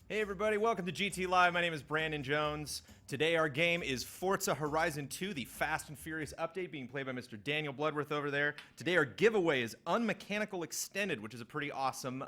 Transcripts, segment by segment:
Hey everybody, welcome to GT Live. My name is Brandon Jones. Today our game is Forza Horizon 2, the Fast and Furious update being played by Mr. Daniel Bloodworth over there. Today our giveaway is Unmechanical Extended, which is a pretty awesome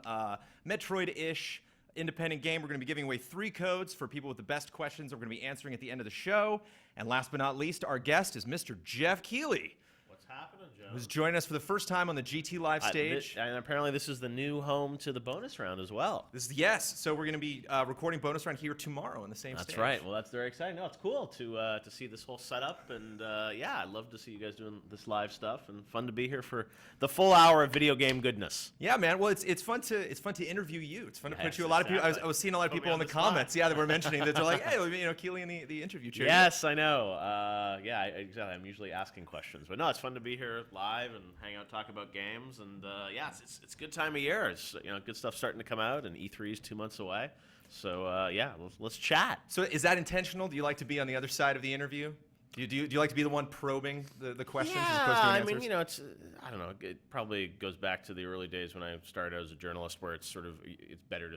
Metroid-ish independent game. We're going to be giving away 3 codes for people with the best questions we're going to be answering at the end of the show. And last but not least, our guest is Mr. Geoff Keighley. What's happening, Joe? Who's joining us for the first time on the GT Live stage. And apparently this is the new home to the bonus round as well. Yes, so we're going to be recording bonus round here tomorrow on the same stage. That's right. Well, that's very exciting. No, it's cool to see this whole setup, and yeah, I'd love to see you guys doing this live stuff, and fun to be here for the full hour of video game goodness. Yeah, man. Well, it's fun to interview you. It's fun to put you. A lot of people. I was seeing a lot of people in the comments. Yeah, that were mentioning that they're like, hey, Keighley in the interview chair. Yes, I know. Yeah, exactly. I'm usually asking questions, but no, it's fun to be here live and hang out, talk about games, and yeah, it's a good time of year. It's good stuff starting to come out, and E3 is 2 months away. So yeah, let's chat. So is that intentional? Do you like to be on the other side of the interview? Do you like to be the one probing the questions as opposed to the answers? I mean, I don't know. It probably goes back to the early days when I started out as a journalist, where it's better to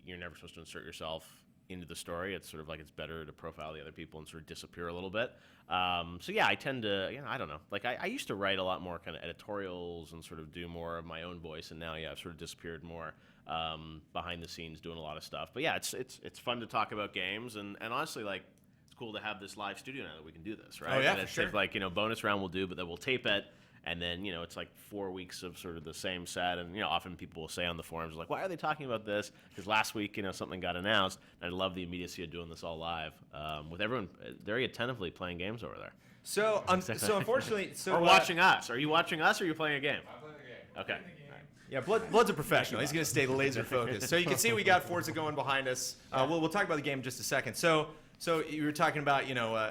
you're never supposed to insert yourself into the story. It's sort of like it's better to profile the other people and sort of disappear a little bit. So yeah, I tend to, I don't know. Like I used to write a lot more kind of editorials and sort of do more of my own voice, and now yeah, I've sort of disappeared more behind the scenes doing a lot of stuff. But yeah, it's fun to talk about games, and honestly, like it's cool to have this live studio now that we can do this, right? Oh yeah, and for it's sure. like bonus round we'll do, but then we'll tape it. And then, it's like 4 weeks of sort of the same set. And, often people will say on the forums, like, why are they talking about this? Because last week, something got announced. And I love the immediacy of doing this all live with everyone very attentively playing games over there. So unfortunately... Or watching us. Are you watching us or are you playing a game? I'm playing the game. Okay. Yeah, Blood's a professional. He's going to stay laser focused. So you can see we got Forza going behind us. We'll talk about the game in just a second. So you were talking about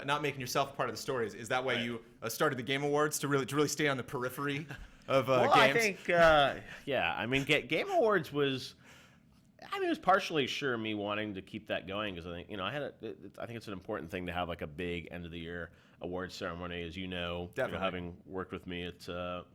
not making yourself part of the story. Is that why you started the Game Awards to really stay on the periphery of well, games? I think yeah. I mean, Game Awards was. I mean, it was partially me wanting to keep that going because I think I think it's an important thing to have like a big end of the year awards ceremony. As Definitely. Having worked with me at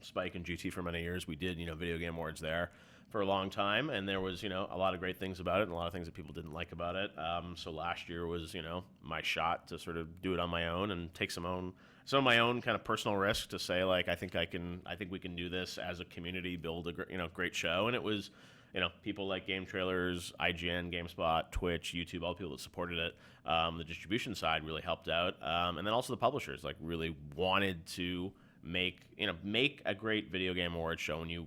Spike and GT for many years, we did video game awards there for a long time, and there was a lot of great things about it and a lot of things that people didn't like about it. So last year was my shot to sort of do it on my own and take some of my own kind of personal risk to say like I think we can do this as a community, build a great show, and it was. People like Game Trailers, IGN, GameSpot, Twitch, YouTube, all the people that supported it. The distribution side really helped out, and then also the publishers like really wanted to make a great video game awards show. And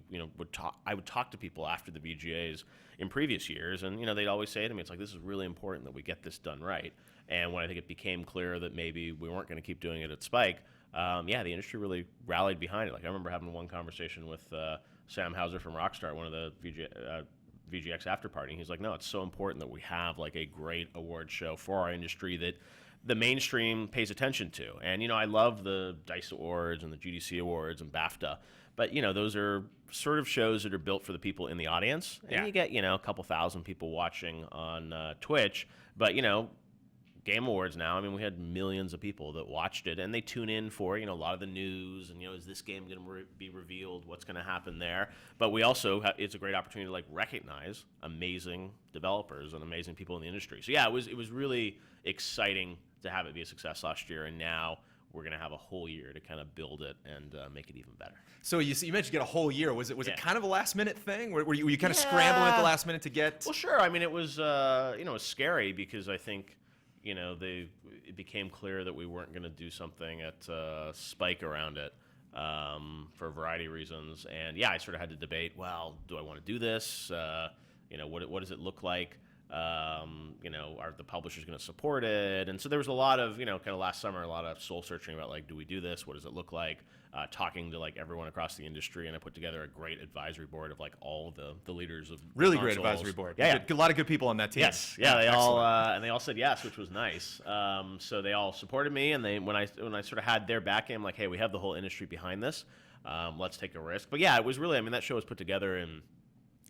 I would talk to people after the VGAs in previous years, and they'd always say to me, it's like this is really important that we get this done right. And when I think it became clear that maybe we weren't going to keep doing it at Spike, the industry really rallied behind it. Like I remember having one conversation with Sam Hauser from Rockstar, one of the VGX after party. He's like, no, it's so important that we have like a great award show for our industry that the mainstream pays attention to. And I love the DICE Awards and the GDC Awards and BAFTA, but those are sort of shows that are built for the people in the audience. And you get a couple thousand people watching on Twitch, but Game Awards now, I mean, we had millions of people that watched it, and they tune in for, a lot of the news, and, is this game going to be revealed? What's going to happen there? But we also, it's a great opportunity to, like, recognize amazing developers and amazing people in the industry. So, yeah, it was really exciting to have it be a success last year, and now we're going to have a whole year to kind of build it and make it even better. So you mentioned you get a whole year. Was it kind of a last-minute thing? Were you kind of scrambling at the last minute to get... Well, sure. I mean, it was, it was scary because I think... it became clear that we weren't going to do something at Spike around it for a variety of reasons. And yeah, I sort of had to debate, well, do I want to do this? What does it look like? Are the publishers going to support it? And so there was a lot of, kind of last summer, a lot of soul searching about like, do we do this? What does it look like? Talking to like everyone across the industry, and I put together a great advisory board of like all the leaders of really consoles. Great advisory board. Yeah, a lot of good people on that team. Yes, yeah, they all said yes, which was nice. So they all supported me, and when I sort of had their backing, I'm like, hey, we have the whole industry behind this. Let's take a risk. But yeah, it was really, I mean, that show was put together in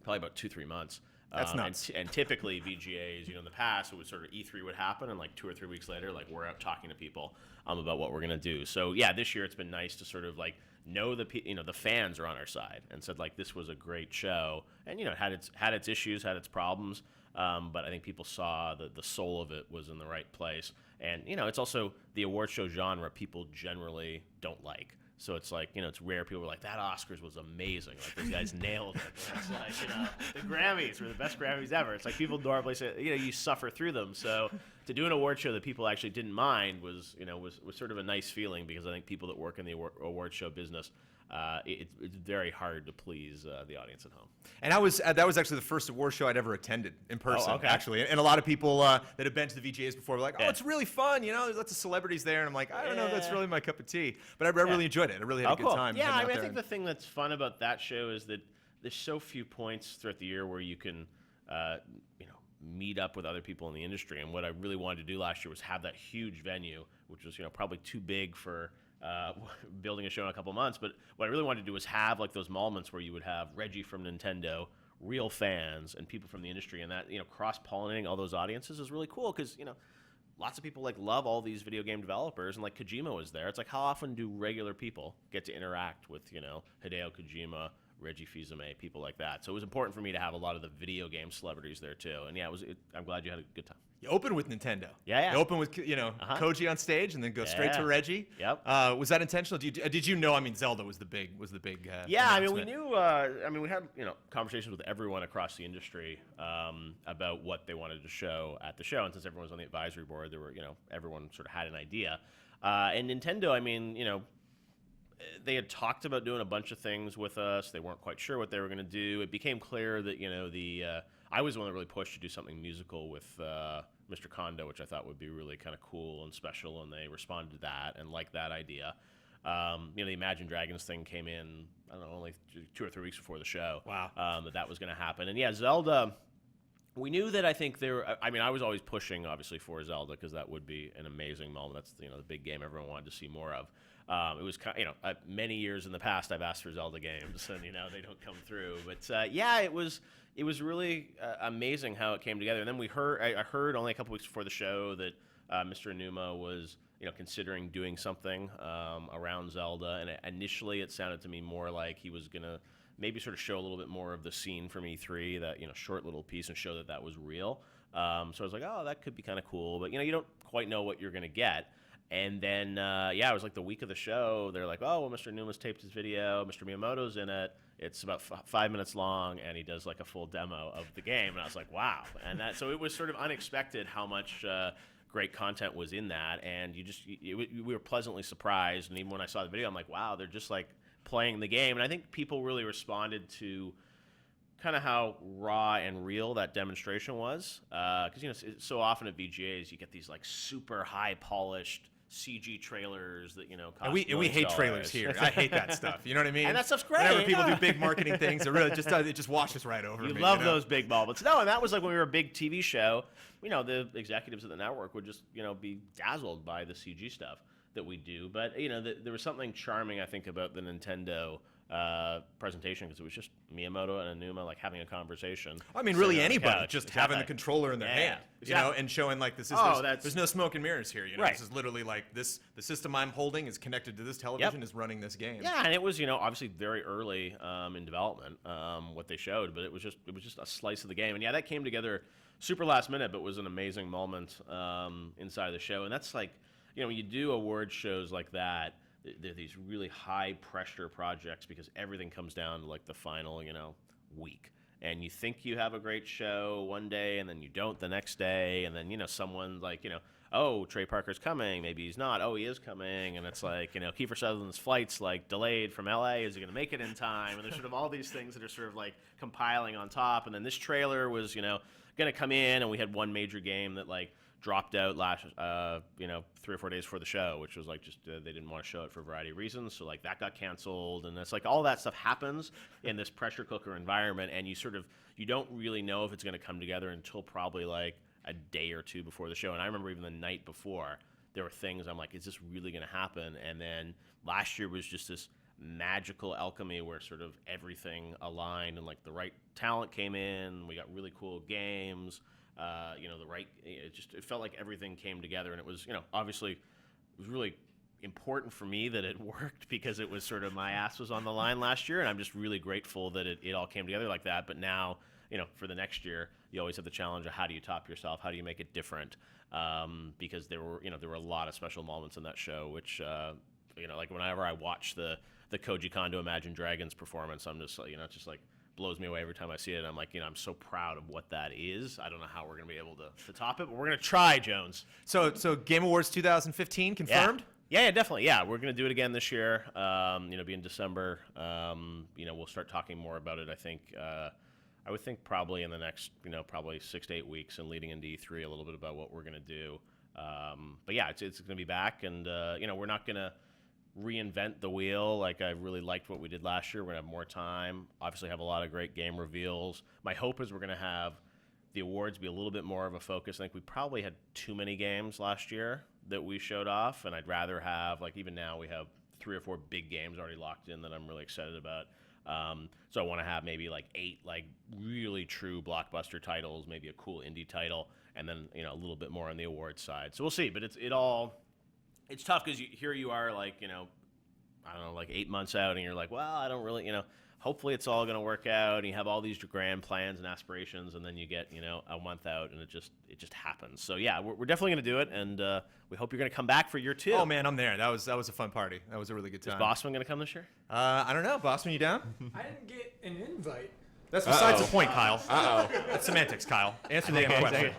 probably about 2-3 months. That's nuts. And typically VGAs, in the past, it was sort of E3 would happen, and like 2 or 3 weeks later, like we're out talking to people about what we're gonna do. So yeah, this year it's been nice to sort of like know the fans are on our side, and said like this was a great show, and it had its issues, had its problems, But I think people saw that the soul of it was in the right place. And, it's also the award show genre people generally don't like. So it's like, it's rare people are like, that Oscars was amazing. Like, those guys nailed it. And it's like, the Grammys were the best Grammys ever. It's like people normally say, you suffer through them. So to do an award show that people actually didn't mind was sort of a nice feeling, because I think people that work in the award show business, it's very hard to please the audience at home. And that was actually the first award show I'd ever attended in person, okay. actually. And a lot of people that have been to the VGAs before were like, oh, Yeah. it's really fun. There's lots of celebrities there. And I'm like, I don't know if that's really my cup of tea. But I really enjoyed it. I really had a good Cool. time. Yeah, hanging out I there. think the thing that's fun about that show is that there's so few points throughout the year where you can, meet up with other people in the industry. And what I really wanted to do last year was have that huge venue, which was, probably too big for building a show in a couple months. But what I really wanted to do was have like those moments where you would have Reggie from Nintendo, real fans, and people from the industry, and that, cross-pollinating all those audiences is really cool, because, lots of people like love all these video game developers, and like Kojima was there. It's like, how often do regular people get to interact with, Hideo Kojima, Reggie Fils-Aimé, people like that? So it was important for me to have a lot of the video game celebrities there too. And yeah, I'm glad you had a good time. You open with Nintendo. Yeah. You open with, Koji on stage, and then go straight to Reggie. Yep. Was that intentional? Did you know? I mean, Zelda was the big. Yeah, I mean, we knew. We had conversations with everyone across the industry about what they wanted to show at the show, and since everyone was on the advisory board, there were everyone sort of had an idea. And Nintendo, I mean, they had talked about doing a bunch of things with us. They weren't quite sure what they were going to do. It became clear that I was the one that really pushed to do something musical with Mr. Kondo, which I thought would be really kind of cool and special, and they responded to that and liked that idea. The Imagine Dragons thing came in, I don't know, only 2 or 3 weeks before the show. Wow. That was going to happen. And yeah, Zelda, we knew that. I think I was always pushing, obviously, for Zelda, because that would be an amazing moment. That's the big game everyone wanted to see more of. It was many years in the past I've asked for Zelda games, and they don't come through. But yeah, it was really amazing how it came together. And then I heard only a couple weeks before the show that Mr. Enuma was considering doing something around Zelda. And initially it sounded to me more like he was gonna maybe sort of show a little bit more of the scene from E3, that short little piece, and show that was real. So I was like, oh, that could be kind of cool. But you don't quite know what you're gonna get. And then, it was like the week of the show. They're like, oh, well, Mr. Numa's taped his video. Mr. Miyamoto's in it. It's about 5 minutes long, and he does like a full demo of the game. And I was like, wow. And so it was sort of unexpected how much great content was in that. And we were pleasantly surprised. And even when I saw the video, I'm like, wow, they're just like playing the game. And I think people really responded to kind of how raw and real that demonstration was. Because, so often at VGAs, you get these like super high polished CG trailers that cost and we hate trailers here. I hate that stuff. You know what I mean? And that stuff's great. Whenever people do big marketing things, it just washes right over me. You love those big moments. No, and that was like when we were a big TV show. The executives at the network would just be dazzled by the CG stuff that we do. But there was something charming, I think, about the Nintendo presentation, because it was just Miyamoto and Enuma like having a conversation. I mean, really anybody just having the controller in their hand, exactly. And showing like this is there's no smoke and mirrors here. Right. This is literally like the system I'm holding is connected to this television, is running this game. Yeah, and it was obviously very early in development what they showed, but it was just a slice of the game, and that came together super last minute, but was an amazing moment inside of the show. And that's like when you do award shows like that, they're these really high pressure projects, because everything comes down to like the final, week. And you think you have a great show one day, and then you don't the next day. And then, someone like, oh, Trey Parker's coming. Maybe he's not. Oh, he is coming. And it's like, Kiefer Sutherland's flight's like delayed from LA. Is he going to make it in time? And there's sort of all these things that are sort of like compiling on top. And then this trailer was, going to come in, and we had one major game that like dropped out last 3 or 4 days before the show, which was like just they didn't want to show it for a variety of reasons, so like that got canceled. And it's like all that stuff happens in this pressure cooker environment, and you don't really know if it's going to come together until probably like a day or two before the show. And I remember even the night before, there were things I'm like, is this really going to happen? And then last year was just this magical alchemy where sort of everything aligned, and like the right talent came in, we got really cool games. It felt like everything came together, and it was, obviously it was really important for me that it worked, because it was sort of my ass was on the line last year, and I'm just really grateful that it all came together like that. But now, for the next year, you always have the challenge of how do you top yourself? How do you make it different? Because there were a lot of special moments in that show, which, like whenever I watch the Koji Kondo Imagine Dragons performance, I'm just like, it just like blows me away every time I see it. I'm like, I'm so proud of what that is. I don't know how we're going to be able to top it, but we're going to try, Jones. So Game Awards 2015 confirmed? Yeah, definitely. Yeah, we're going to do it again this year. Be in December. We'll start talking more about it, I think. I would think probably in the next, probably 6 to 8 weeks and leading into E3 a little bit about what we're going to do. But yeah, it's going to be back, and, we're not going to reinvent the wheel. Like, I really liked what we did last year. We're going to have more time. Obviously have a lot of great game reveals. My hope is we're going to have the awards be a little bit more of a focus. I think we probably had too many games last year that we showed off, and I'd rather have, like, even now we have 3 or 4 big games already locked in that I'm really excited about. So I want to have maybe like 8 like really true blockbuster titles, maybe a cool indie title, and then a little bit more on the awards side. So we'll see, but it's tough because here you are, like, I don't know, like 8 months out, and you're like, well, I don't really, hopefully it's all going to work out, and you have all these grand plans and aspirations, and then you get, a month out, and it just happens. So yeah, we're definitely going to do it, and we hope you're going to come back for year 2. Oh man, I'm there. That was a fun party. That was a really good time. Is Bosman going to come this year? I don't know. Bosman, you down? I didn't get an invite. That's besides the point, Kyle. That's semantics, Kyle. Answer the damn question.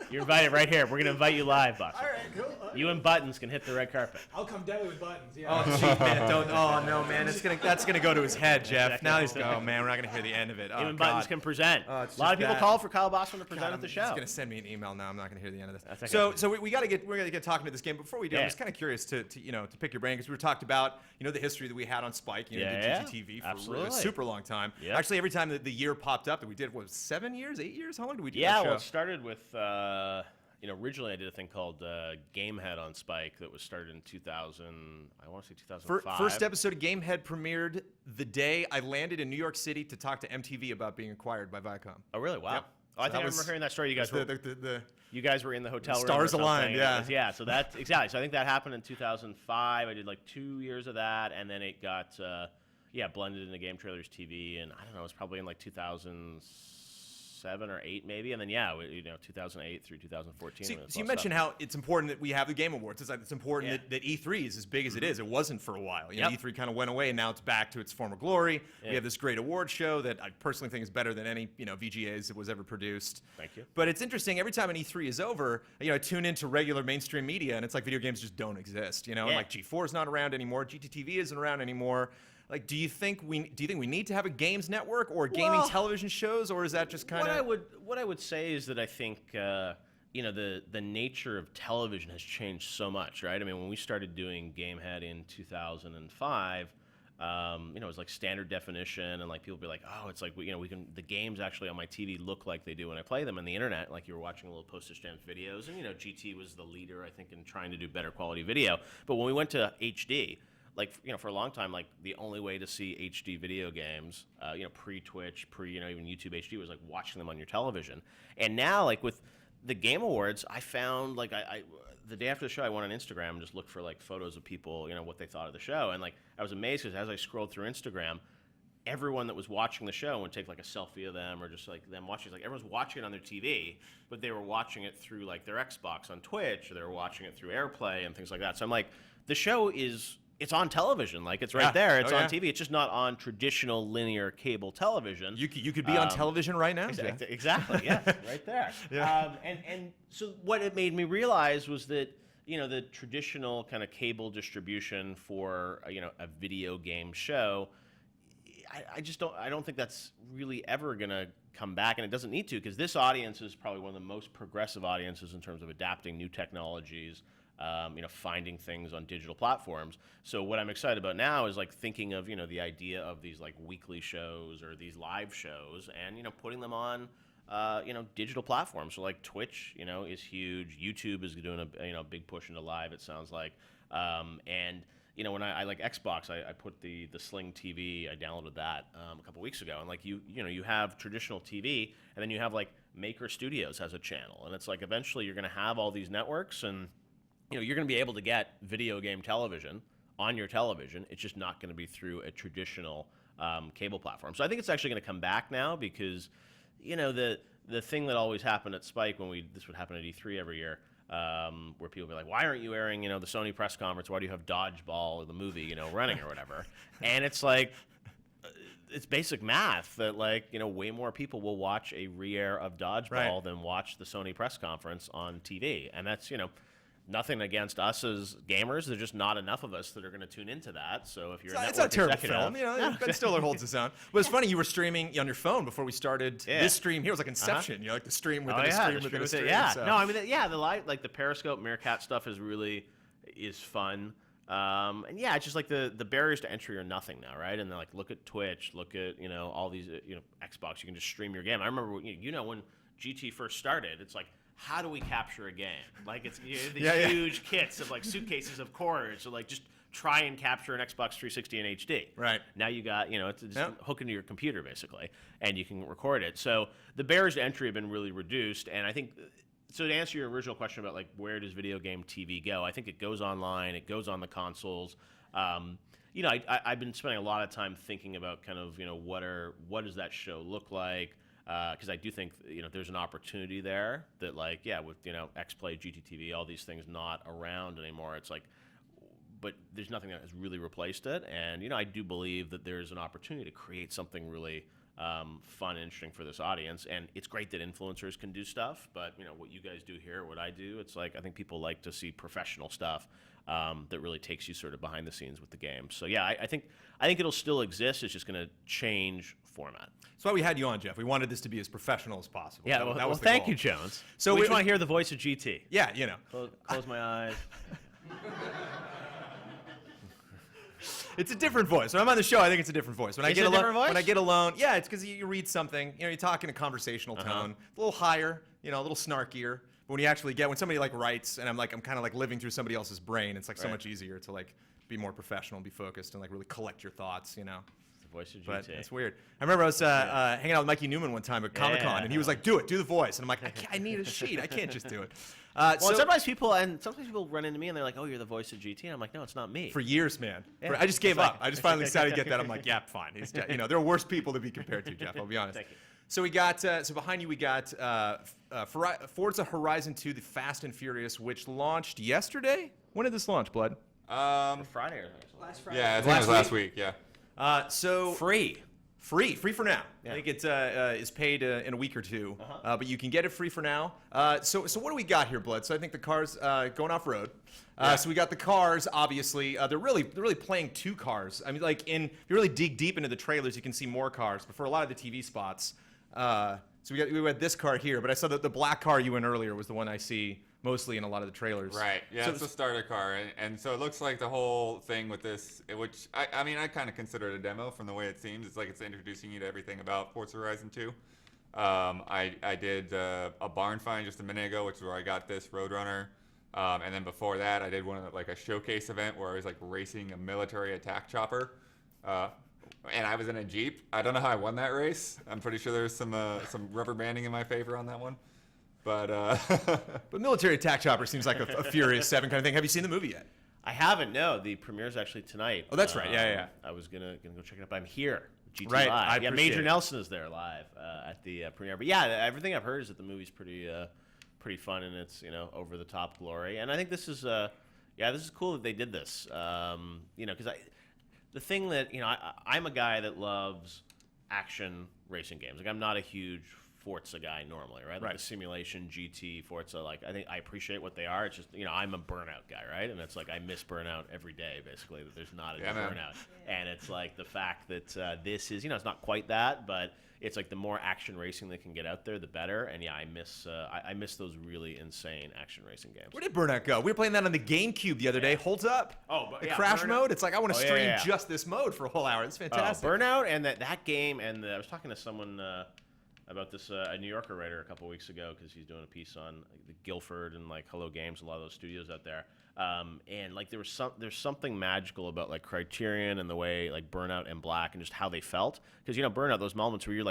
You're invited right here. We're going to invite you live, Bosman. All right, cool. You and Buttons can hit the red carpet. I'll come deadly with buttons. Yeah. Oh, gee, man, don't. Oh no, man, that's gonna go to his head, Geoff. Now he's going. Oh man, we're not gonna hear the end of it. Oh, You and God. Buttons can present. Oh, A it's lot just of people bad. call for Kyle Bosman to present God, at the He's show. gonna send me an email now. I'm not gonna hear the end of this. That's okay. So we're gonna get talking to this game. Before we do, I'm Yeah. just kind of curious to pick your brain, because we were talked about the history that we had on Spike. Did GGTV for a absolutely. super long time. Yep. Actually, every time that the year popped up that we did, what, 7 years, 8 years? How long did we do Yeah, that show? well, it started with, originally I did a thing called Gamehead on Spike that was started in 2000, I want to say 2005. First episode of Gamehead premiered the day I landed in New York City to talk to MTV about being acquired by Viacom. Oh, really? Wow. Yep. Oh, I think I remember hearing that story. You guys were in the hotel room. Stars or something. aligned, yeah. Yeah, so that's exactly. So I think that happened in 2005. I did like 2 years of that, and then it got blended into Game Trailers TV, and I don't know, it was probably in like 2007 or 8 maybe, and then 2008 through 2014. So you mentioned how it's important that we have the Game Awards. It's important that E3 is as big as it is. It wasn't for a while. E3 kind of went away, and now it's back to its former glory. Yeah. We have this great award show that I personally think is better than any VGAs that was ever produced. Thank you. But it's interesting, every time an E3 is over, I tune into regular mainstream media, and it's like video games just don't exist. And like G4 is not around anymore, GTTV isn't around anymore. Like, do you think we need to have a games network or gaming television shows, or is that just kind of what I would say is that I think the nature of television has changed so much, right? I mean, when we started doing Gamehead in 2005, it was like standard definition, and like people be like, oh, it's like we can, the games actually on my TV look like they do when I play them, and the internet, like you were watching little postage stamp videos, and GT was the leader, I think, in trying to do better quality video. But when we went to HD, like, for a long time, like the only way to see HD video games, pre-Twitch, even YouTube HD, was like watching them on your television. And now, like with the Game Awards, I found like I the day after the show, I went on Instagram and just looked for like photos of people, what they thought of the show, and like I was amazed because as I scrolled through Instagram, everyone that was watching the show would take like a selfie of them or just like them watching. Like everyone's watching it on their TV, but they were watching it through like their Xbox on Twitch, or they were watching it through AirPlay and things like that. So I'm like, the show it's on television, like it's right there. It's on TV. It's just not on traditional linear cable television. you could be on television right now? Exactly, yes, right there. And so what it made me realize was that the traditional kind of cable distribution for a video game show, I don't think that's really ever gonna come back, and it doesn't need to, because this audience is probably one of the most progressive audiences in terms of adapting new technologies. Finding things on digital platforms. So what I'm excited about now is like thinking of, the idea of these like weekly shows or these live shows, and, putting them on, digital platforms. So like Twitch, is huge. YouTube is doing a big push into live, it sounds like. And, when I like Xbox, I put the Sling TV, I downloaded that a couple weeks ago. And like, you have traditional TV, and then you have like Maker Studios has a channel. And it's like, eventually you're going to have all these networks, and you're going to be able to get video game television on your television. It's just not going to be through a traditional cable platform. So I think it's actually going to come back now, because you know, the thing that always happened at Spike this would happen at E3 every year, where people would be like, why aren't you airing, the Sony press conference? Why do you have Dodgeball, the movie, running or whatever? And it's like, it's basic math that way more people will watch a re-air of Dodgeball than watch the Sony press conference on TV. And that's, nothing against us as gamers. There's just not enough of us that are going to tune into that. So if you're it's not a terrible film, Ben Stiller holds his own. But it's funny, you were streaming on your phone before we started this stream here. It was like Inception, like the stream within a stream within a stream. Yeah, so. no, I mean, the live, the Periscope Meerkat stuff is fun. And yeah, it's just like the barriers to entry are nothing now, right? And then look at Twitch, look at all these Xbox. You can just stream your game. I remember when GT first started, it's like, how do we capture a game? It's these huge kits of suitcases of quarters. So just try and capture an Xbox 360 in HD. Right. Now you got it's just hook into your computer basically, and you can record it. So the barriers to entry have been really reduced, and I think. So to answer your original question about where does video game TV go, I think it goes online, it goes on the consoles. I've been spending a lot of time thinking about kind of what does that show look like, because I do think there's an opportunity there that with XPlay, GTTV, all these things not around anymore. It's but there's nothing that has really replaced it, and I do believe that there's an opportunity to create something really fun and interesting for this audience. And it's great that influencers can do stuff, but what you guys do here, what I do, it's I think people like to see professional stuff that really takes you sort of behind the scenes with the game. So yeah, I think it'll still exist. It's just going to change format. That's why we had you on, Geoff. We wanted this to be as professional as possible. Yeah, that was the thank you, Jones. So we just want to hear the voice of GT. Yeah, Close my eyes. It's a different voice. When I'm on the show, I think it's a different voice. When I get alone, yeah, it's because you read something. You talk in a conversational tone, a little higher, a little snarkier. But when you actually when somebody writes, and I'm kind of living through somebody else's brain, it's so much easier to be more professional and be focused and really collect your thoughts. The voice of GT. But it's weird. I remember I was hanging out with Mikey Newman one time at Comic-Con, and he was like, do the voice. And I'm like, I need a sheet. I can't just do it. Sometimes people run into me and they're like, oh, you're the voice of GT. And I'm like, no, it's not me. For years, man. Yeah. I just gave up. I just finally decided to get that. I'm like, yeah, fine. There are worse people to be compared to, Geoff. I'll be honest. Thank you. So we got, behind you we got Forza Horizon 2, the Fast and Furious, which launched yesterday. When did this launch, Blood? Friday or last Friday. Yeah, I think it was last week. Yeah. So Free for now. Yeah. I think it is paid in a week or two, but you can get it free for now. So what do we got here, Blood? So I think the car's going off road. So we got the cars. Obviously, they're really playing two cars. I mean, if you really dig deep into the trailers, you can see more cars. But for a lot of the TV spots, so we had this car here. But I saw that the black car you went earlier was the one I see mostly in a lot of the trailers. Right. Yeah, so it's a starter car, and so it looks like the whole thing with this, which I mean I kind of consider it a demo from the way it seems. It's it's introducing you to everything about Forza Horizon 2. I did a barn find just a minute ago, which is where I got this Roadrunner, and then before that I did one of a showcase event where I was racing a military attack chopper. And I was in a Jeep. I don't know how I won that race. I'm pretty sure there's some rubber banding in my favor on that one. But military attack chopper seems like a Furious 7 kind of thing. Have you seen the movie yet? I haven't. No, the premiere's actually tonight. Oh, that's right. Yeah. I was gonna go check it out. But I'm here. GT right. Live. Major Nelson is there live at the premiere. But yeah, everything I've heard is that the movie's pretty fun and it's over the top glory. And I think this is this is cool that they did this. Because the thing that I'm a guy that loves action racing games. I'm not a huge Forza guy normally, right? The simulation, GT, Forza, I think I appreciate what they are. It's just, I'm a burnout guy, right? And it's I miss burnout every day, basically, that there's not a burnout. And it's the fact that this is, it's not quite that, but it's the more action racing that can get out there, the better. And yeah, I miss those really insane action racing games. Where did burnout go? We were playing that on the GameCube the other day. Holds up. Oh, but the crash mode. It's I want to stream just this mode for a whole hour. It's fantastic. Burnout and that game, and I was talking to someone about this, a New Yorker writer a couple weeks ago, because he's doing a piece on the Guilford and Hello Games, a lot of those studios out there. And there's something magical about Criterion and the way Burnout and Black and just how they felt, because Burnout, those moments where you're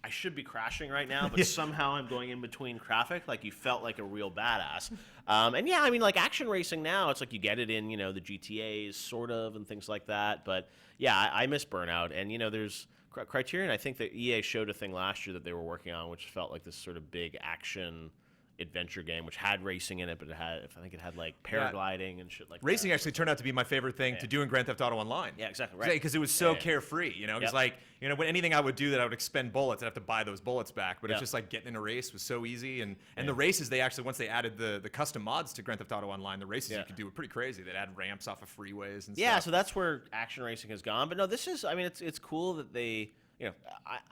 I should be crashing right now, but somehow I'm going in between traffic. Like, you felt like a real badass. And yeah, I mean, like, action racing now, it's like you get it in, you know, the GTAs sort of and things like that. But yeah, I miss Burnout. And, you know, there's Criterion. I think that EA showed a thing last year that they were working on, which felt like this sort of big action adventure game, which had racing in it, but I think it had like paragliding and shit like that. Racing actually turned out to be my favorite thing to do in Grand Theft Auto Online. Yeah, exactly, right. Because it was so carefree, you know. Because like, you know, when anything I would do that I would expend bullets, I'd have to buy those bullets back. But it's just like getting in a race was so easy, and the races, they actually, once they added the custom mods to Grand Theft Auto Online, the races you could do were pretty crazy. They'd add ramps off of freeways and stuff. Yeah, so that's where action racing has gone. But no, this is, I mean, it's cool that they, you know,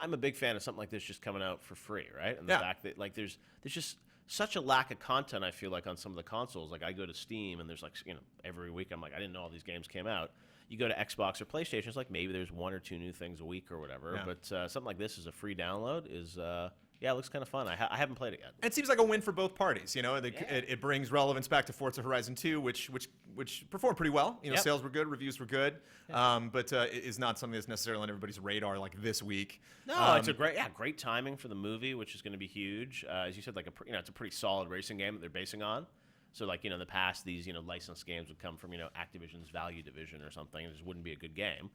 I'm a big fan of something like this just coming out for free, right? And the fact that like there's just such a lack of content, I feel like, on some of the consoles. Like, I go to Steam, and there's like, you know, every week I'm like, I didn't know all these games came out. You go to Xbox or PlayStation, it's like maybe there's 1 or 2 new things a week or whatever. Yeah. But something like this is a free download is, yeah, it looks kind of fun. I haven't played it yet. It seems like a win for both parties. You know, it brings relevance back to Forza Horizon 2, which performed pretty well. You know, sales were good, reviews were good, but it is not something that's necessarily on everybody's radar like this week. No, it's a great timing for the movie, which is going to be huge. As you said, like it's a pretty solid racing game that they're basing on. So, like, you know, in the past, these, you know, licensed games would come from, you know, Activision's Value division or something. It just wouldn't be a good game.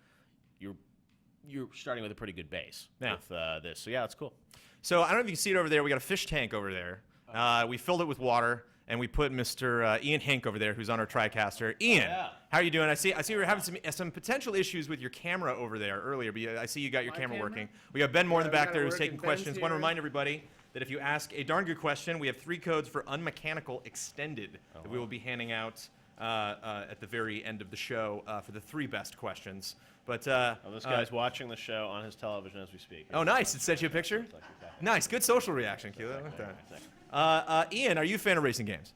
You're starting with a pretty good base with this. So, yeah, it's cool. So, I don't know if you can see it over there. We got a fish tank over there. We filled it with water, and we put Mr. Ian Hink over there, who's on our TriCaster. Ian, how are you doing? I see you were having some potential issues with your camera over there earlier, but I see you got your camera working. We got Ben Moore in the back there who's taking questions. Want to remind everybody that if you ask a darn good question, we have 3 codes for Unmechanical Extended that we will be handing out at the very end of the show for the 3 best questions. But this guy's watching the show on his television as we speak. Oh, nice. It sent you a picture? Nice. Good social reaction, Keighley. I like that. Ian, are you a fan of racing games?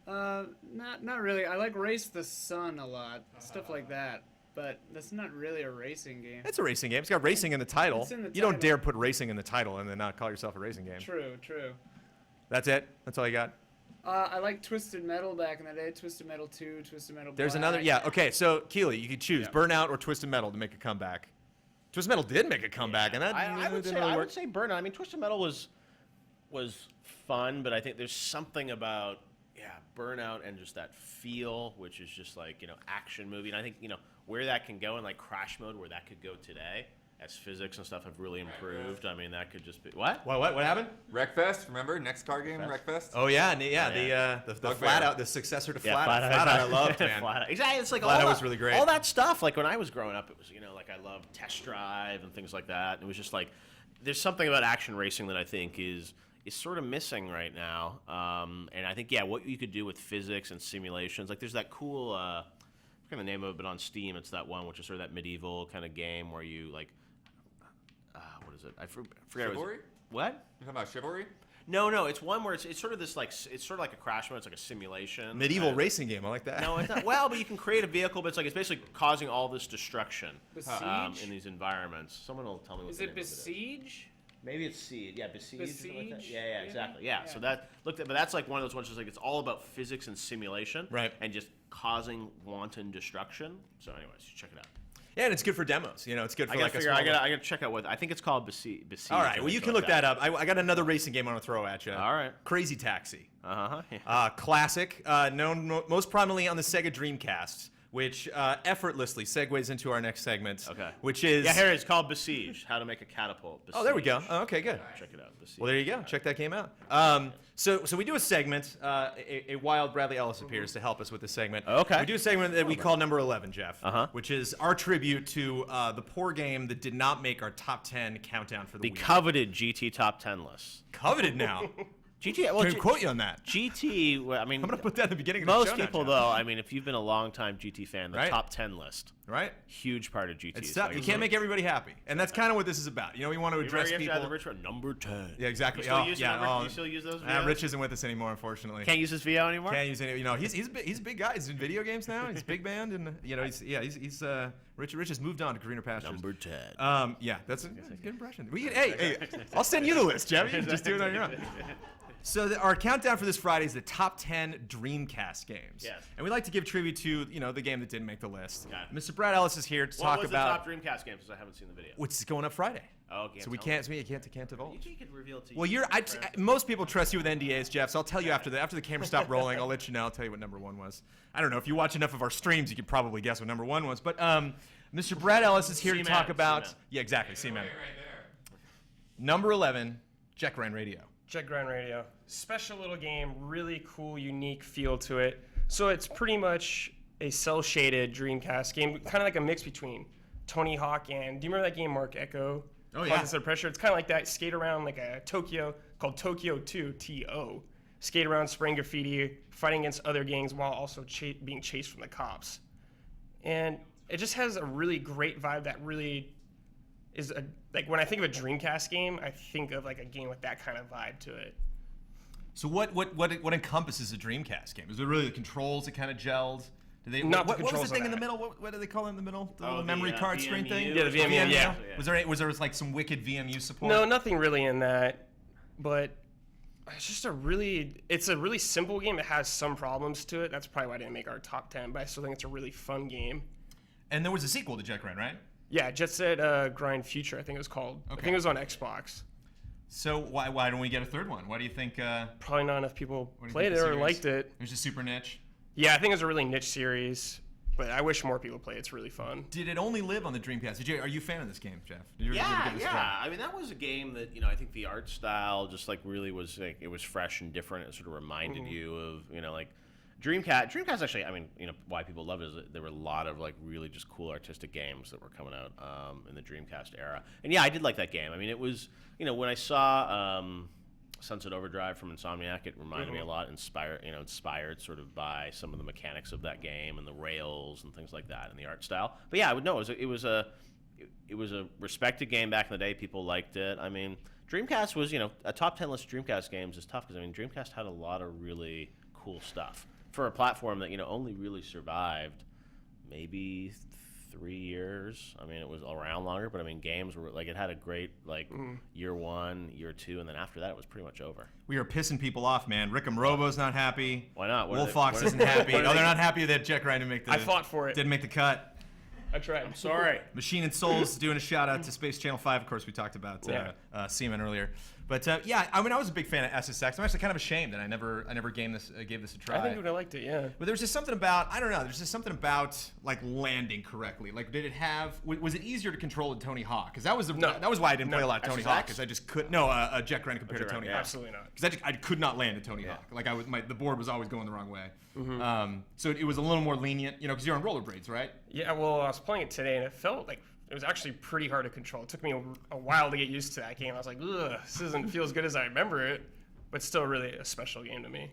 Not really. I like Race the Sun a lot, stuff like that. But that's not really a racing game. It's a racing game. It's got racing in the title. It's in the You don't title. dare put racing in the title and then not call yourself a racing game. True. That's it? That's all you got? I like Twisted Metal back in the day. Twisted Metal 2, Twisted Metal There's Black. another. Yeah, okay. So, Keighley, you could choose Burnout or Twisted Metal to make a comeback. Twisted Metal did make a comeback, and that I would didn't say, really I work. would say Burnout. I mean, Twisted Metal was fun, but I think there's something about Burnout and just that feel, which is just like, you know, action movie. And I think, you know, where that can go in like crash mode, where that could go today, as physics and stuff have really improved. I mean, that could just be what? What happened? Wreckfest, remember? Next car game, Wreckfest? Oh yeah, the Flat Out, the successor to Flat Out. Flat Out. I loved, man. Flat Out. Exactly. It's like Flat all Out was really great. All that stuff. Like when I was growing up, it was, you know, like I loved Test Drive and things like that. It was just like there's something about action racing that I think is sort of missing right now. And I think what you could do with physics and simulations, like there's that cool I forget the name of it, but on Steam it's that one which is sort of that medieval kind of game where you like what is it? I forget. Chivalry? What? You talking about Chivalry? No, it's one where it's sort of this like it's sort of like a crash mode. It's like a simulation. Medieval racing game. I like that. No, it's not. Well, but you can create a vehicle, but it's basically causing all this destruction Besiege? in these environments. Someone will tell me what Is the it name of Besiege? Maybe it's Seed. Yeah, Besiege. or something like that. Besiege? Yeah, exactly. Yeah. So but that's like one of those ones. Just like it's all about physics and simulation, Right. And just causing wanton destruction. So, anyways, check it out. Yeah, and it's good for demos. You know, it's good for I like gotta check out what I think it's called. Besiege. All right, well, you can look that up. I got another racing game I want to throw at you. All right. Crazy Taxi. Yeah. Classic, known most prominently on the Sega Dreamcast, which effortlessly segues into our next segment. Okay. Which is... Yeah, here it is called Besiege. How to make a catapult. Besiege. Oh, there we go. Oh, okay, good. Check it out. Besiege. Well, there you go. Check that game out. So we do a segment. A wild Bradley Ellis appears to help us with this segment. Okay. We do a segment that we call Number 11, Geoff, which is our tribute to the poor game that did not make our top 10 countdown for the week. Coveted GT top 10 list. Coveted now. GT. Well, Can I quote you on that? GT. I mean, I'm going to put that at the beginning of the show. Most people, though, I mean, if you've been a long-time GT fan, the Right. top 10 list, Right? huge part of GT. It's is tough. like- You can't make everybody happy. And that's kind of what this is about. You know, we want to address You have to people. have the Rich one, number 10. Yeah, exactly. You still Oh, use yeah, number, oh. you still use those VOs? Rich isn't with us anymore, unfortunately. Can't use his VO anymore? Can't use any. You know, he's a big guy. He's in video games now. He's a big band, and you know, he's Rich has moved on to greener pastures. Number 10. Yeah, that's a good impression. Hey, I'll send you the list, Jeff. You can just do it on your own. So our countdown for this Friday is the top 10 Dreamcast games. Yes. And we like to give tribute to, you know, the game that didn't make the list. Got it. Mr. Brad Ellis is here to What talk was about the top Dreamcast game, since I haven't seen the video? what's going up Friday. Oh, So we can't divulge. You can reveal it to Well, most people trust you with NDAs, Jeff. So I'll tell you after the camera stopped rolling. I'll let you know. I'll tell you what number 1 was. I don't know if you watch enough of our streams, you could probably guess what number 1 was. But Mr. Brad Ellis is here to talk about. Yeah, exactly. C-Man. Right there. Number 11, Jet Grind Radio. Jet Grind Radio. Special little game, really cool, unique feel to it. So it's pretty much a cell-shaded Dreamcast game, kind of like a mix between Tony Hawk and, do you remember that game, Mark Echo? Oh, yeah. Under Pressure. It's kind of like that. Skate around like a Tokyo, called Tokyo 2, T-O. Skate around, spraying graffiti, fighting against other gangs while also being chased from the cops. And it just has a really great vibe that really is like when I think of a Dreamcast game, I think of like a game with that kind of vibe to it. So what encompasses a Dreamcast game? Is it really the controls that kind of gelled? Not the what was controls the thing of in the that. middle? What do they call it in the middle? The Oh, little the, memory card VMU. screen thing? Yeah, the VMU, yeah. Was there like some wicked VMU support? No, nothing really in that, but it's a really simple game. It has some problems to it. That's probably why I didn't make our top 10, but I still think it's a really fun game. And there was a sequel to Jet Grind, right? Yeah, Jet Set Grind Future, I think it was called. I Okay. think it was on Xbox. So why don't we get a third one? Why do you think? Probably not enough people What do you played think it the or series? liked it. It was just super niche. Yeah, I think it was a really niche series, but I wish more people play it. It's really fun. Did it only live on the Dreamcast? Are you a fan of this game, Jeff? Did you ever Yeah, give this a yeah. try? I mean, that was a game that I think the art style just like really was like it was fresh and different. It sort of reminded you of like Dreamcast. Dreamcast actually, I mean, why people love it is that there were a lot of like really just cool artistic games that were coming out in the Dreamcast era. And yeah, I did like that game. I mean, it was when I saw Sunset Overdrive from Insomniac, it reminded me a lot, inspired sort of by some of the mechanics of that game and the rails and things like that and the art style. But yeah, I would know it was a respected game back in the day. People liked it. I mean, Dreamcast was a top 10 list of Dreamcast games is tough because I mean Dreamcast had a lot of really cool stuff for a platform that only really survived maybe 3 years. I mean, it was around longer, but I mean, games were like it had a great year 1, year 2, and then after that, it was pretty much over. We are pissing people off, man. Rickham Robo's not happy. Why not? Wolf Fox isn't happy. Oh, they're not happy that Jet Grind I fought for it. didn't make the cut. I tried. Sorry. Machine and Souls doing a shout out to Space Channel 5. Of course, we talked about Seaman earlier. But yeah, I mean, I was a big fan of SSX. I'm actually kind of ashamed that I never gave this a try. I think you would have liked it, yeah. But there's just something about, I don't know, there's just something about like landing correctly. Like, did it have, was it easier to control in Tony Hawk? Because that was why I didn't play a lot of Tony Hawk, because I just couldn't, Jet Grind compared to Tony Hawk. Absolutely not. Because I could not land at Tony Hawk. Like, the board was always going the wrong way. So it was a little more lenient, because you're on rollerblades, right? Yeah, well, I was playing it today, and it felt like it was actually pretty hard to control. It took me a while to get used to that game. I was like, ugh, this doesn't feel as good as I remember it, but still really a special game to me.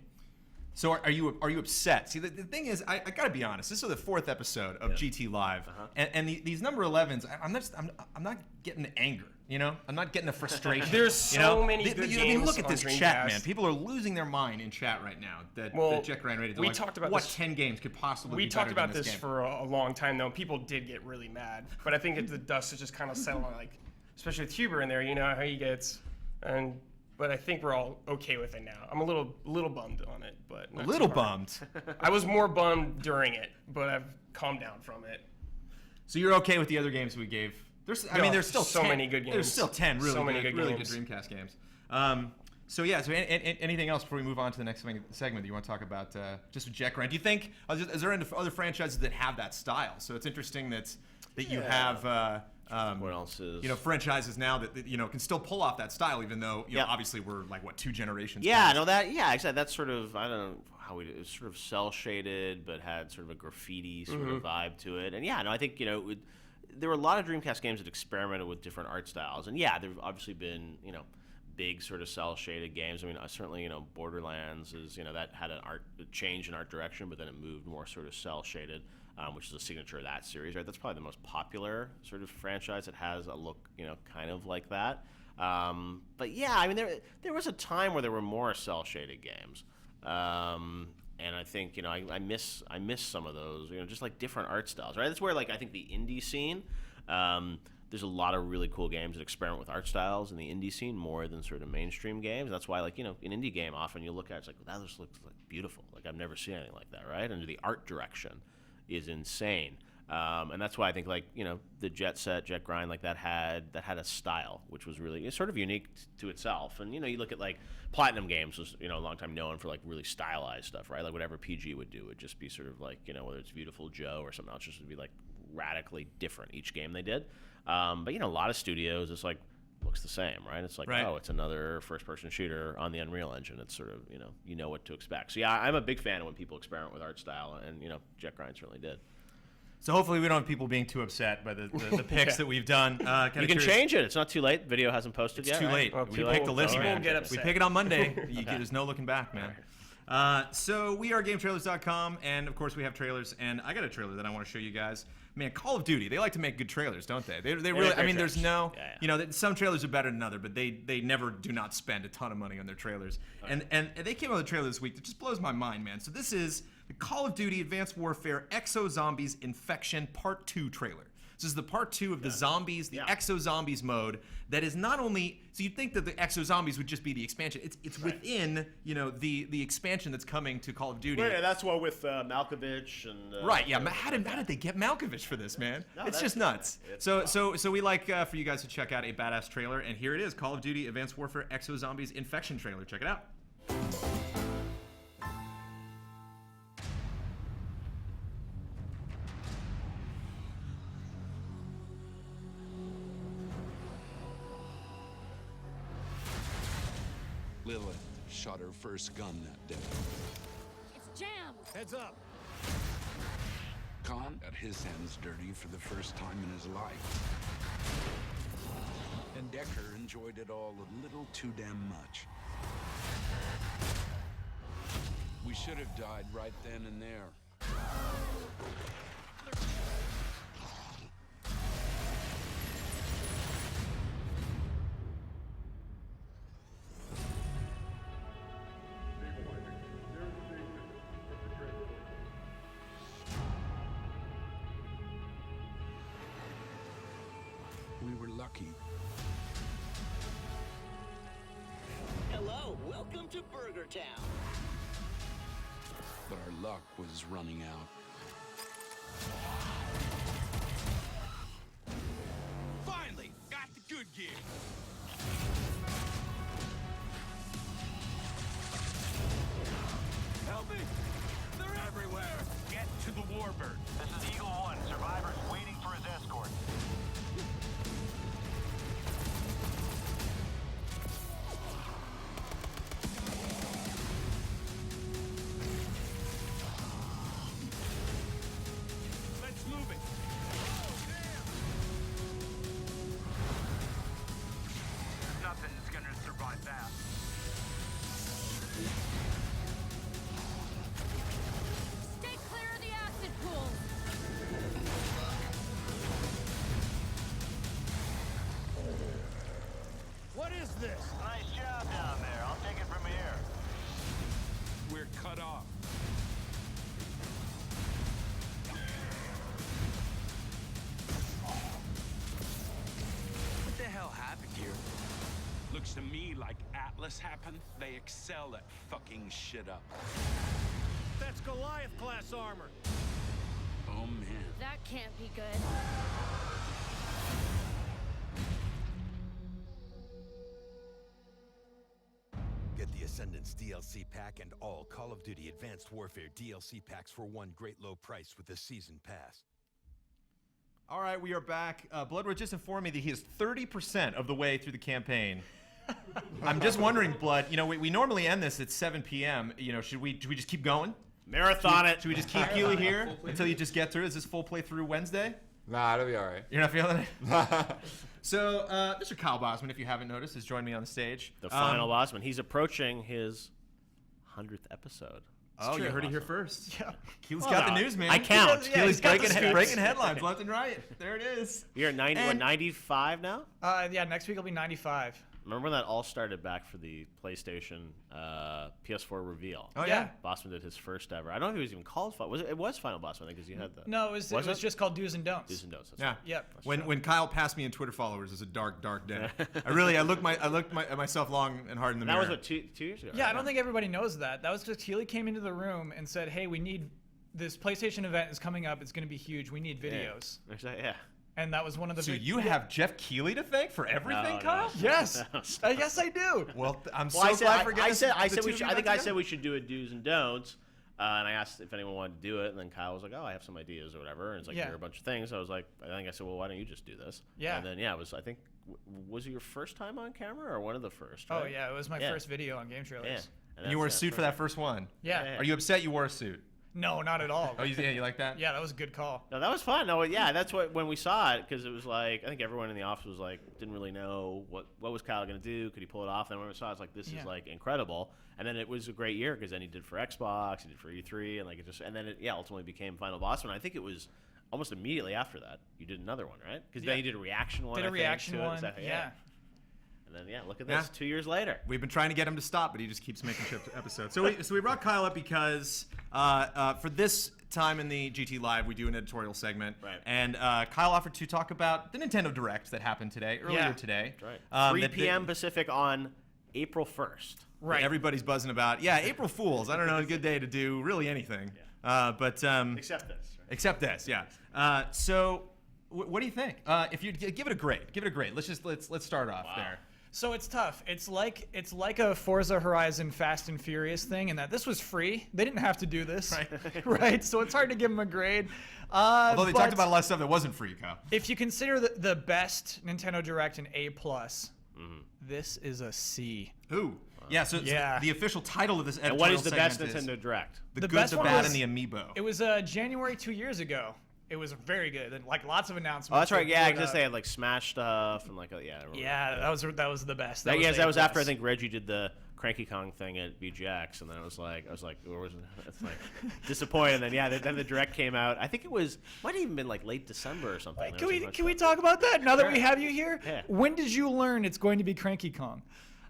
So are you upset? See, the thing is, I gotta be honest. This is the 4th episode of GT Live, and these number 11s. I'm not getting the anger. I'm not getting the frustration. There's so many good games. I mean, look at on this Dreamcast. chat, man. People are losing their mind in chat right now. That Jet Grind Radio. We talked about what this. 10 games could possibly. We be talked better than about this game. for a long time, though. People did get really mad, but I think the dust has just kind of settled on, like, especially with Huber in there. You know how he gets, but I think we're all okay with it now. I'm a little bummed on it, but not A little too hard. bummed. I was more bummed during it, but I've calmed down from it. So you're okay with the other games we gave? There's still so 10, many good games. There's still 10 really good games. Dreamcast games. So anything else before we move on to the next segment that you want to talk about? Just with Jet Grind, do you think is there other franchises that have that style? So it's interesting that you have What else is? franchises now that can still pull off that style, even though obviously we're like 2 generations. Yeah, past. no, exactly. That's sort of, I don't know how it was sort of cell shaded, but had sort of a graffiti sort of vibe to it. And I think there were a lot of Dreamcast games that experimented with different art styles, and there've obviously been big sort of cell shaded games. I mean, certainly Borderlands is that had a change in art direction, but then it moved more sort of cell shaded, which is a signature of that series, right? That's probably the most popular sort of franchise that has a look kind of like that. But I mean, there was a time where there were more cell shaded games. And I think I miss some of those, just like different art styles, right? That's where I think the indie scene, there's a lot of really cool games that experiment with art styles in the indie scene more than sort of mainstream games. That's why an indie game often you look at it's like, well, that just looks like beautiful. Like I've never seen anything like that, right? And the art direction is insane. And that's why I think the Jet Set, Jet Grind, like that had a style which was really sort of unique to itself. And you look at like Platinum Games was a long time known for like really stylized stuff, right? Like whatever PG would do would just be sort of like whether it's Beautiful Joe or something else, just would be like radically different each game they did. But a lot of studios it's like looks the same, right? It's like oh, it's another first-person shooter on the Unreal Engine. It's sort of you know what to expect. So yeah, I'm a big fan of when people experiment with art style, and Jet Grind certainly did. So hopefully we don't have people being too upset by the picks that we've done. You can change it. It's not too late. Video hasn't posted yet. It's too late. Well, We pick the list, man. get upset. We pick it on Monday. There's no looking back, man. So we are GameTrailers.com, and of course we have trailers. And I got a trailer that I want to show you guys. Man, Call of Duty, they like to make good trailers, don't they? They really. I mean, there's no. Some trailers are better than others, but they never do not spend a ton of money on their trailers. And they came out with a trailer this week that just blows my mind, man. So this is the Call of Duty Advanced Warfare Exo Zombies Infection Part 2 trailer. This is the Part 2 of the zombies, the Exo Zombies mode. That is not only so you'd think that the Exo Zombies would just be the expansion. It's within the expansion that's coming to Call of Duty. Yeah, that's what with Malkovich and right. Yeah. How did they get Malkovich for this, man? It's just nuts. So we like for you guys to check out a badass trailer, and here it is: Call of Duty Advanced Warfare Exo Zombies Infection trailer. Check it out. Lilith shot her first gun that day. It's jammed. Heads up. Khan got his hands dirty for the first time in his life. And Decker enjoyed it all a little too damn much. We should have died right then and there. We were lucky. Hello, welcome to Burger Town. But our luck was running out. Finally, got the good gear. Help me! They're everywhere! Get to the Warbird. This is Eagle 1. Survivor's waiting for his escort. Let's move it. Nothing's gonna survive that. Stay clear of the acid pools. What is this? Nice job down there. I'll take it from here. We're cut off. What the hell happened here? Looks to me like Atlas happened. They excel at fucking shit up. That's Goliath-class armor. Oh, man. That can't be good. Get the Ascendance DLC pack and all Call of Duty Advanced Warfare DLC packs for one great low price with the Season Pass. All right, we are back. Bloodworth just informed me that he is 30% of the way through the campaign. I'm just wondering, Blood, we normally end this at 7 p.m. Should we just keep going? Marathon it. Should we just keep Keighley here until you just get through? Is this full playthrough Wednesday? Nah, it'll be all right. You're not feeling it? So, Mr. Kyle Bosman, if you haven't noticed, has joined me on the stage. The final Bosman. He's approaching his 100th episode. Oh, you heard it here first. Yeah. Keighley's got the news, man. I count. Keighley's breaking headlines left and right. There it is. You're at 95 now? Yeah, next week will be 95. Remember when that all started back for the PlayStation PS4 reveal? Oh, yeah. Bosman did his first ever. I don't know if it was even called Final. It was Final Bosman, I think, because you had the. No, it was just called Do's and Don'ts. Do's and Don'ts. That's Yeah. right. Yep. When Kyle passed me in Twitter followers, it was a dark, dark day. I looked at myself long and hard in the That mirror. was what, two years ago? Yeah, right? I don't think everybody knows that. That was just Keighley came into the room and said, "Hey, we need this PlayStation event is coming up. It's going to be huge. We need videos. Yeah. And that was one of the. So you have Geoff Keighley to thank for everything, No, Kyle? Yes. Yes, I do. Well, I'm Well, so glad for getting I said the we two should, of I you think back I said together. we should do a do's and don'ts. And I asked if anyone wanted to do it, and then Kyle was like, "Oh, I have some ideas or whatever." And it's like, Yeah. "Here are a bunch of things." So I was like, I think I said, "Well, why don't you just do this?" Yeah. And then it was. I think was it your first time on camera or one of the first? Oh Right? yeah, it was my first video on Game Trailers. Yeah. And you wore a suit for that first one. Yeah. Are you upset you wore a suit? No, not at all. Oh, you like that? Yeah, that was a good call. No, that was fun. No, yeah, that's what when we saw it because it was like I think everyone in the office was like didn't really know what was Kyle gonna do. Could he pull it off? And when we saw it, it's like this is like incredible. And then it was a great year because then he did for Xbox, he did for E3, and like it just and then it ultimately became Final Bosman. I think it was almost immediately after that you did another one, right? Because then you did a reaction one. Did a reaction one. Exactly, yeah. And then look at this. 2 years later. We've been trying to get him to stop, but he just keeps making episodes. So we brought Kyle up because for this time in the GT Live, we do an editorial segment. Right. And Kyle offered to talk about the Nintendo Direct that happened earlier today. Right. 3 p.m. Pacific on April 1st. Right. Everybody's buzzing about. Yeah, April Fools. I don't know, a good day to do really anything. But Except this. Right? except this, yeah. So what do you think? If you give it a grade, let's start off there. So it's tough. It's like a Forza Horizon Fast and Furious thing, in that this was free. They didn't have to do this, right? So it's hard to give them a grade. Although they talked about a lot of stuff that wasn't free, Kyle. If you consider the best Nintendo Direct an A+, this is a C. Ooh. Yeah, so the official title of this editorial And what is the best segment Nintendo Direct? The Good, best the one Bad, was- and the Amiibo. It was January 2 years ago. It was very good, and like lots of announcements. Oh, that's right. Yeah, I that guess they had like Smash stuff and like Yeah, that was the best. That was after I think Reggie did the Cranky Kong thing at VGX, and then I was like, where was it? It's like disappointed. And then then the Direct came out. I think it might have even been like late December or something. Can we talk about that now that we have you here? Yeah. When did you learn it's going to be Cranky Kong?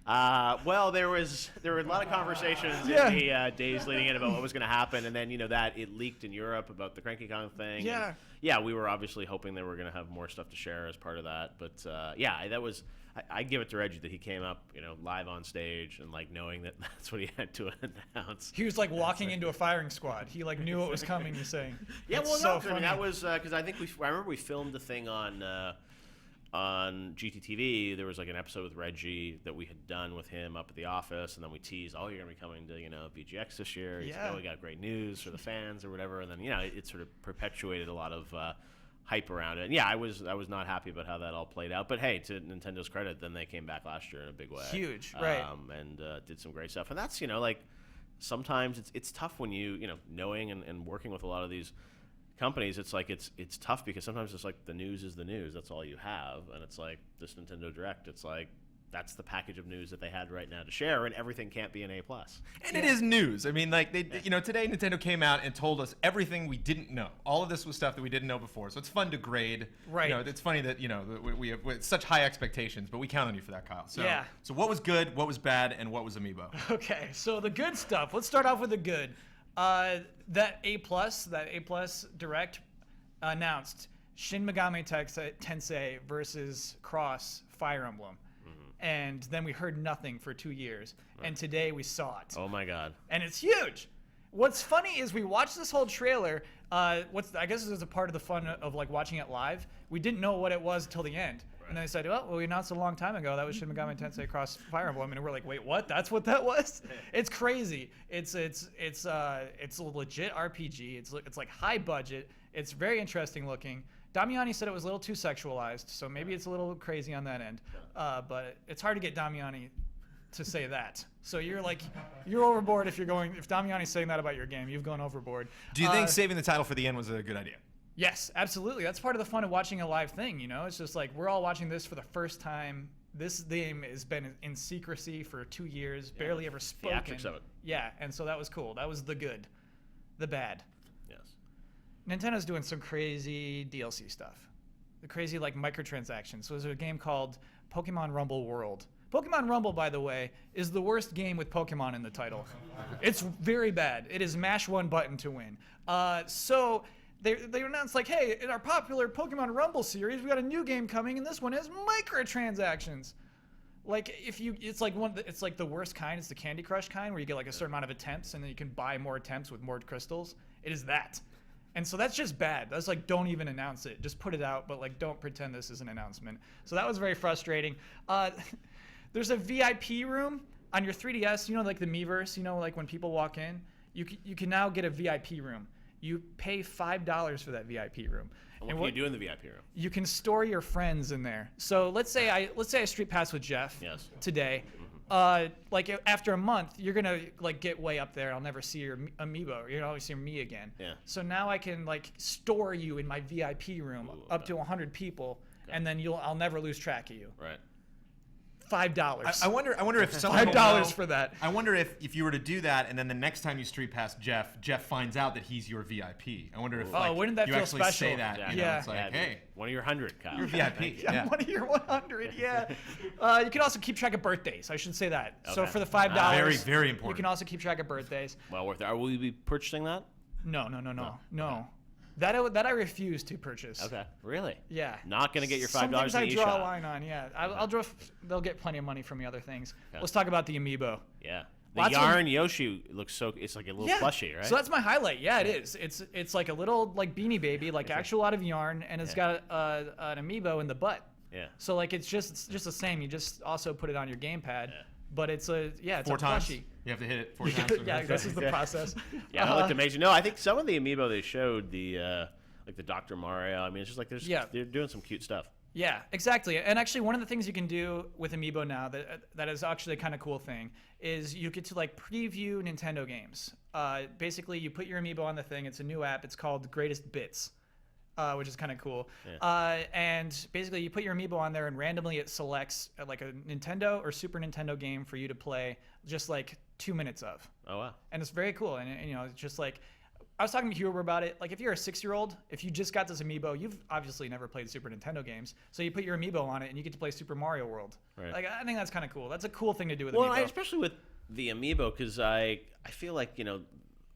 Well, there were a lot of conversations in the days leading in about what was going to happen, and then that it leaked in Europe about the Cranky Kong thing. Yeah. And, we were obviously hoping they were going to have more stuff to share as part of that, but that was. I give it to Reggie that he came up, live on stage and like knowing that that's what he had to announce. He was like walking into a firing squad. He like knew what was coming. He's saying. Yeah, That's so I funny. mean, that was because I think I remember we filmed the thing on GTTV. There was like an episode with Reggie that we had done with him up at the office, and then we teased, "Oh, you're gonna be coming to VGX this year." He's like, "Oh, we got great news for the fans or whatever," and then it sort of perpetuated a lot of hype around it. And I was not happy about how that all played out. But hey, to Nintendo's credit, then they came back last year in a big way, huge, right? And did some great stuff. And that's like sometimes it's tough when knowing and working with a lot of these companies, it's like it's tough because sometimes it's like the news is the news. That's all you have, and it's like this Nintendo Direct. It's like that's the package of news that they had right now to share, and everything can't be an A+. And it is news. I mean, like today Nintendo came out and told us everything we didn't know. All of this was stuff that we didn't know before, so it's fun to grade. Right. It's funny that we have such high expectations, but we count on you for that, Kyle. So, Yeah. So what was good? What was bad? And what was Amiibo? Okay, so the good stuff. Let's start off with the good. That A+ Direct announced Shin Megami Tensei versus Cross Fire Emblem. And then we heard nothing for 2 years. And today we saw it. Oh my God. And it's huge. What's funny is we watched this whole trailer. I guess this is a part of the fun of like watching it live. We didn't know what it was until the end. And then they said, well, we announced it a long time ago. That was Shin Megami Tensei Cross Fire Emblem. And we're like, wait, what? That's what that was? It's crazy. It's a legit RPG. It's like high budget. It's very interesting looking. Damiani said it was a little too sexualized, so maybe it's a little crazy on that end. But it's hard to get Damiani to say that. So you're overboard if Damiani's saying that about your game. You've gone overboard. Do you think saving the title for the end was a good idea? Yes, absolutely. That's part of the fun of watching a live thing. It's just like we're all watching this for the first time. This game has been in secrecy for 2 years, barely ever spoken. Theatrics of it. Yeah, and so that was cool. That was the good. The bad. Yes. Nintendo's doing some crazy DLC stuff. The crazy like microtransactions. So there's a game called Pokemon Rumble World. Pokemon Rumble, by the way, is the worst game with Pokemon in the title. It's very bad. It is mash one button to win. So they announced like, hey, in our popular Pokemon Rumble series, we got a new game coming, and this one has microtransactions. Like it's like the worst kind. It's the Candy Crush kind, where you get like a certain amount of attempts, and then you can buy more attempts with more crystals. It is that. And so that's just bad. That's like, don't even announce it. Just put it out, but like, don't pretend this is an announcement. So that was very frustrating. There's a VIP room on your 3DS, you know, like the Miiverse, you know, like when people walk in, you can now get a VIP room. You pay $5 for that VIP room. And what can you do in the VIP room? You can store your friends in there. So let's say I street pass with Geoff today. Like after a month, you're gonna like get way up there. I'll never see your amiibo. You're always see me again. Yeah. So now I can like store you in my VIP room up to 100 people, and then I'll never lose track of you. Right. $5. I wonder if someone $5 for that. I wonder if you were to do that, and then the next time you street pass Jeff finds out that he's your VIP. I wonder if wouldn't that you feel actually special? say that. Yeah. You know, it's like, hey, one of your 100, Kyle. you're VIP. Yeah, one of your 100. Yeah. You can also keep track of birthdays. I should say that. So Okay. for the $5, Very, very important. You can also keep track of birthdays. Well worth it. Will you be purchasing that? No. That I refuse to purchase. Okay. Really? Yeah. Not gonna get your $5 Some things I in the draw eShop. a line on. Yeah. I'll draw. They'll get plenty of money from me. Other things. Okay. Let's talk about the amiibo. Yeah. The Lots of- yarn Yoshi looks so. It's like a little plushie, right? So that's my highlight. Yeah, it is. It's like a little like Beanie Baby, like actual out of yarn, and it's got an amiibo in the butt. Yeah. So like it's just the same. You just also put it on your gamepad. Yeah. But it's a it's 4 a times. plushie. You have to hit it 4 times. Yeah, this is the process. Yeah, it looked amazing. No, I think some of the amiibo they showed, the like the Dr. Mario. I mean, it's just like they're doing some cute stuff. Yeah, exactly. And actually, one of the things you can do with Amiibo now that is actually a kind of cool thing is you get to like preview Nintendo games. Basically, you put your Amiibo on the thing. It's a new app. It's called Greatest Bits, which is kind of cool. Yeah. And basically, you put your Amiibo on there, and randomly it selects like a Nintendo or Super Nintendo game for you to play just like 2 minutes of. Oh wow! And it's very cool. And you know, it's just like. I was talking to Huber about it. Like, if you're a 6-year-old, if you just got this Amiibo, you've obviously never played Super Nintendo games. So you put your Amiibo on it, and you get to play Super Mario World. Right. Like, I think that's kind of cool. That's a cool thing to do with Well, Amiibo. especially with the Amiibo, because I feel like, you know,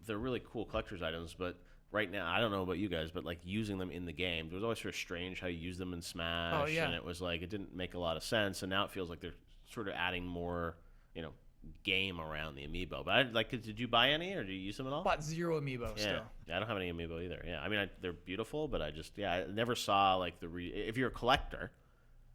they're really cool collector's items, but right now, I don't know about you guys, but like using them in the game, it was always sort of strange how you use them in Smash. Oh, yeah. And it was like, it didn't make a lot of sense. And now it feels like they're sort of adding more, you know, game around the Amiibo. But did you buy any, or do you use them at all? Bought 0 Amiibo still. Yeah, I don't have any Amiibo either. Yeah, I mean, they're beautiful, but I never saw like if you're a collector,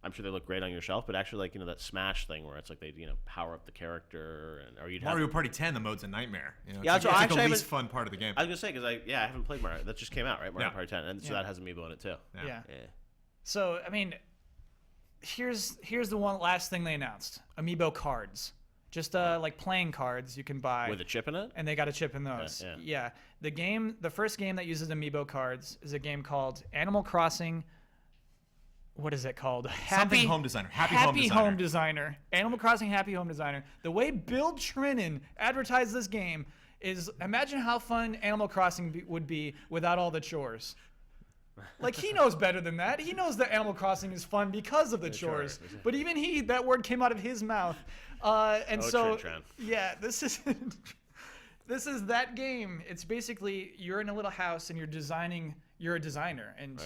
I'm sure they look great on your shelf, but actually, like, you know, that Smash thing where it's like they, you know, power up the character, or you'd Mario Party 10, the mode's a nightmare. You know, yeah, it's so like I the least fun part of the game. I was gonna say because I haven't played Mario. That just came out, right? Mario Party 10, and so that has Amiibo in it too. Yeah. So I mean, here's the one last thing they announced: Amiibo cards. Just like playing cards you can buy with a chip in it, and they got a chip in those. Yeah. The first game that uses Amiibo cards is a game called Animal Crossing. What is it called? Something Home Designer. Happy Home Designer. Animal Crossing Happy Home Designer. The way Bill Trinan advertised this game is, imagine how fun Animal Crossing would be without all the chores. Like, he knows better than that. He knows that Animal Crossing is fun because of the chores. But even that word came out of his mouth. Yeah, this is that game. It's basically, you're in a little house and you're a designer, and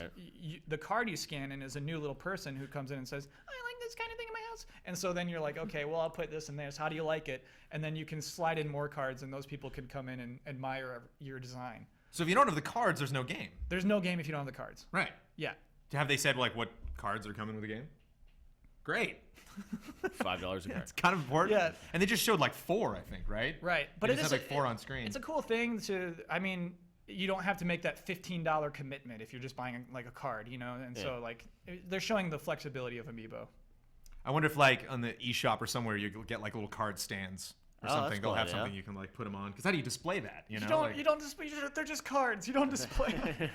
the card you scan in is a new little person who comes in and says, I like this kind of thing in my house. And so then you're like, okay, well, I'll put this in this. How do you like it? And then you can slide in more cards, and those people can come in and admire your design. So if you don't have the cards, there's no game. There's no game if you don't have the cards. Right. Yeah. Have they said like what cards are coming with the game? Great. $5 a card. It's kind of important. Yeah. And they just showed like 4, I think, right? Right. But it just had like 4 on screen. It's a cool thing I mean, you don't have to make that $15 commitment if you're just buying like a card, you know? And so like they're showing the flexibility of Amiibo. I wonder if like on the eShop or somewhere you get like little card stands. Or something. They'll have something you can like put them on. Because how do you display that? You don't display. They're just cards. You don't display them.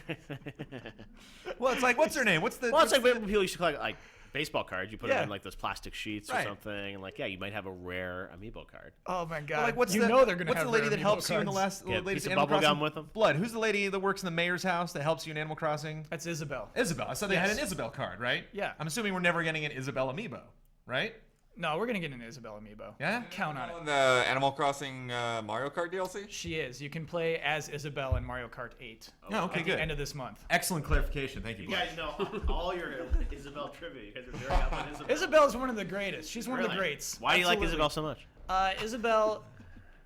Well, it's like, what's their name? It's like when people used to collect like baseball cards. You put them in like those plastic sheets or something, and like you might have a rare Amiibo card. Oh my god! Well, like what's they're gonna what's have the lady rare that Amiibo helps cards. you in the last latest piece of Animal bubble Crossing? gum with them? Blood. Who's the lady that works in the mayor's house that helps you in Animal Crossing? That's Isabel. Isabel. I said they had an Isabel card, right? Yeah. I'm assuming we're never getting an Isabel Amiibo, right? No, we're gonna get an Isabel Amiibo. Yeah? Count on it. On the Animal Crossing Mario Kart DLC? She is. You can play as Isabel in Mario Kart 8. Oh, okay, at good. the end of this month. Excellent clarification. Thank you, You Blood. guys know all your Isabel trivia. You guys are very up on Isabel. Isabel is one of the greatest. She's one of the greats. Why do you like Absolutely. Isabel so much? Isabel.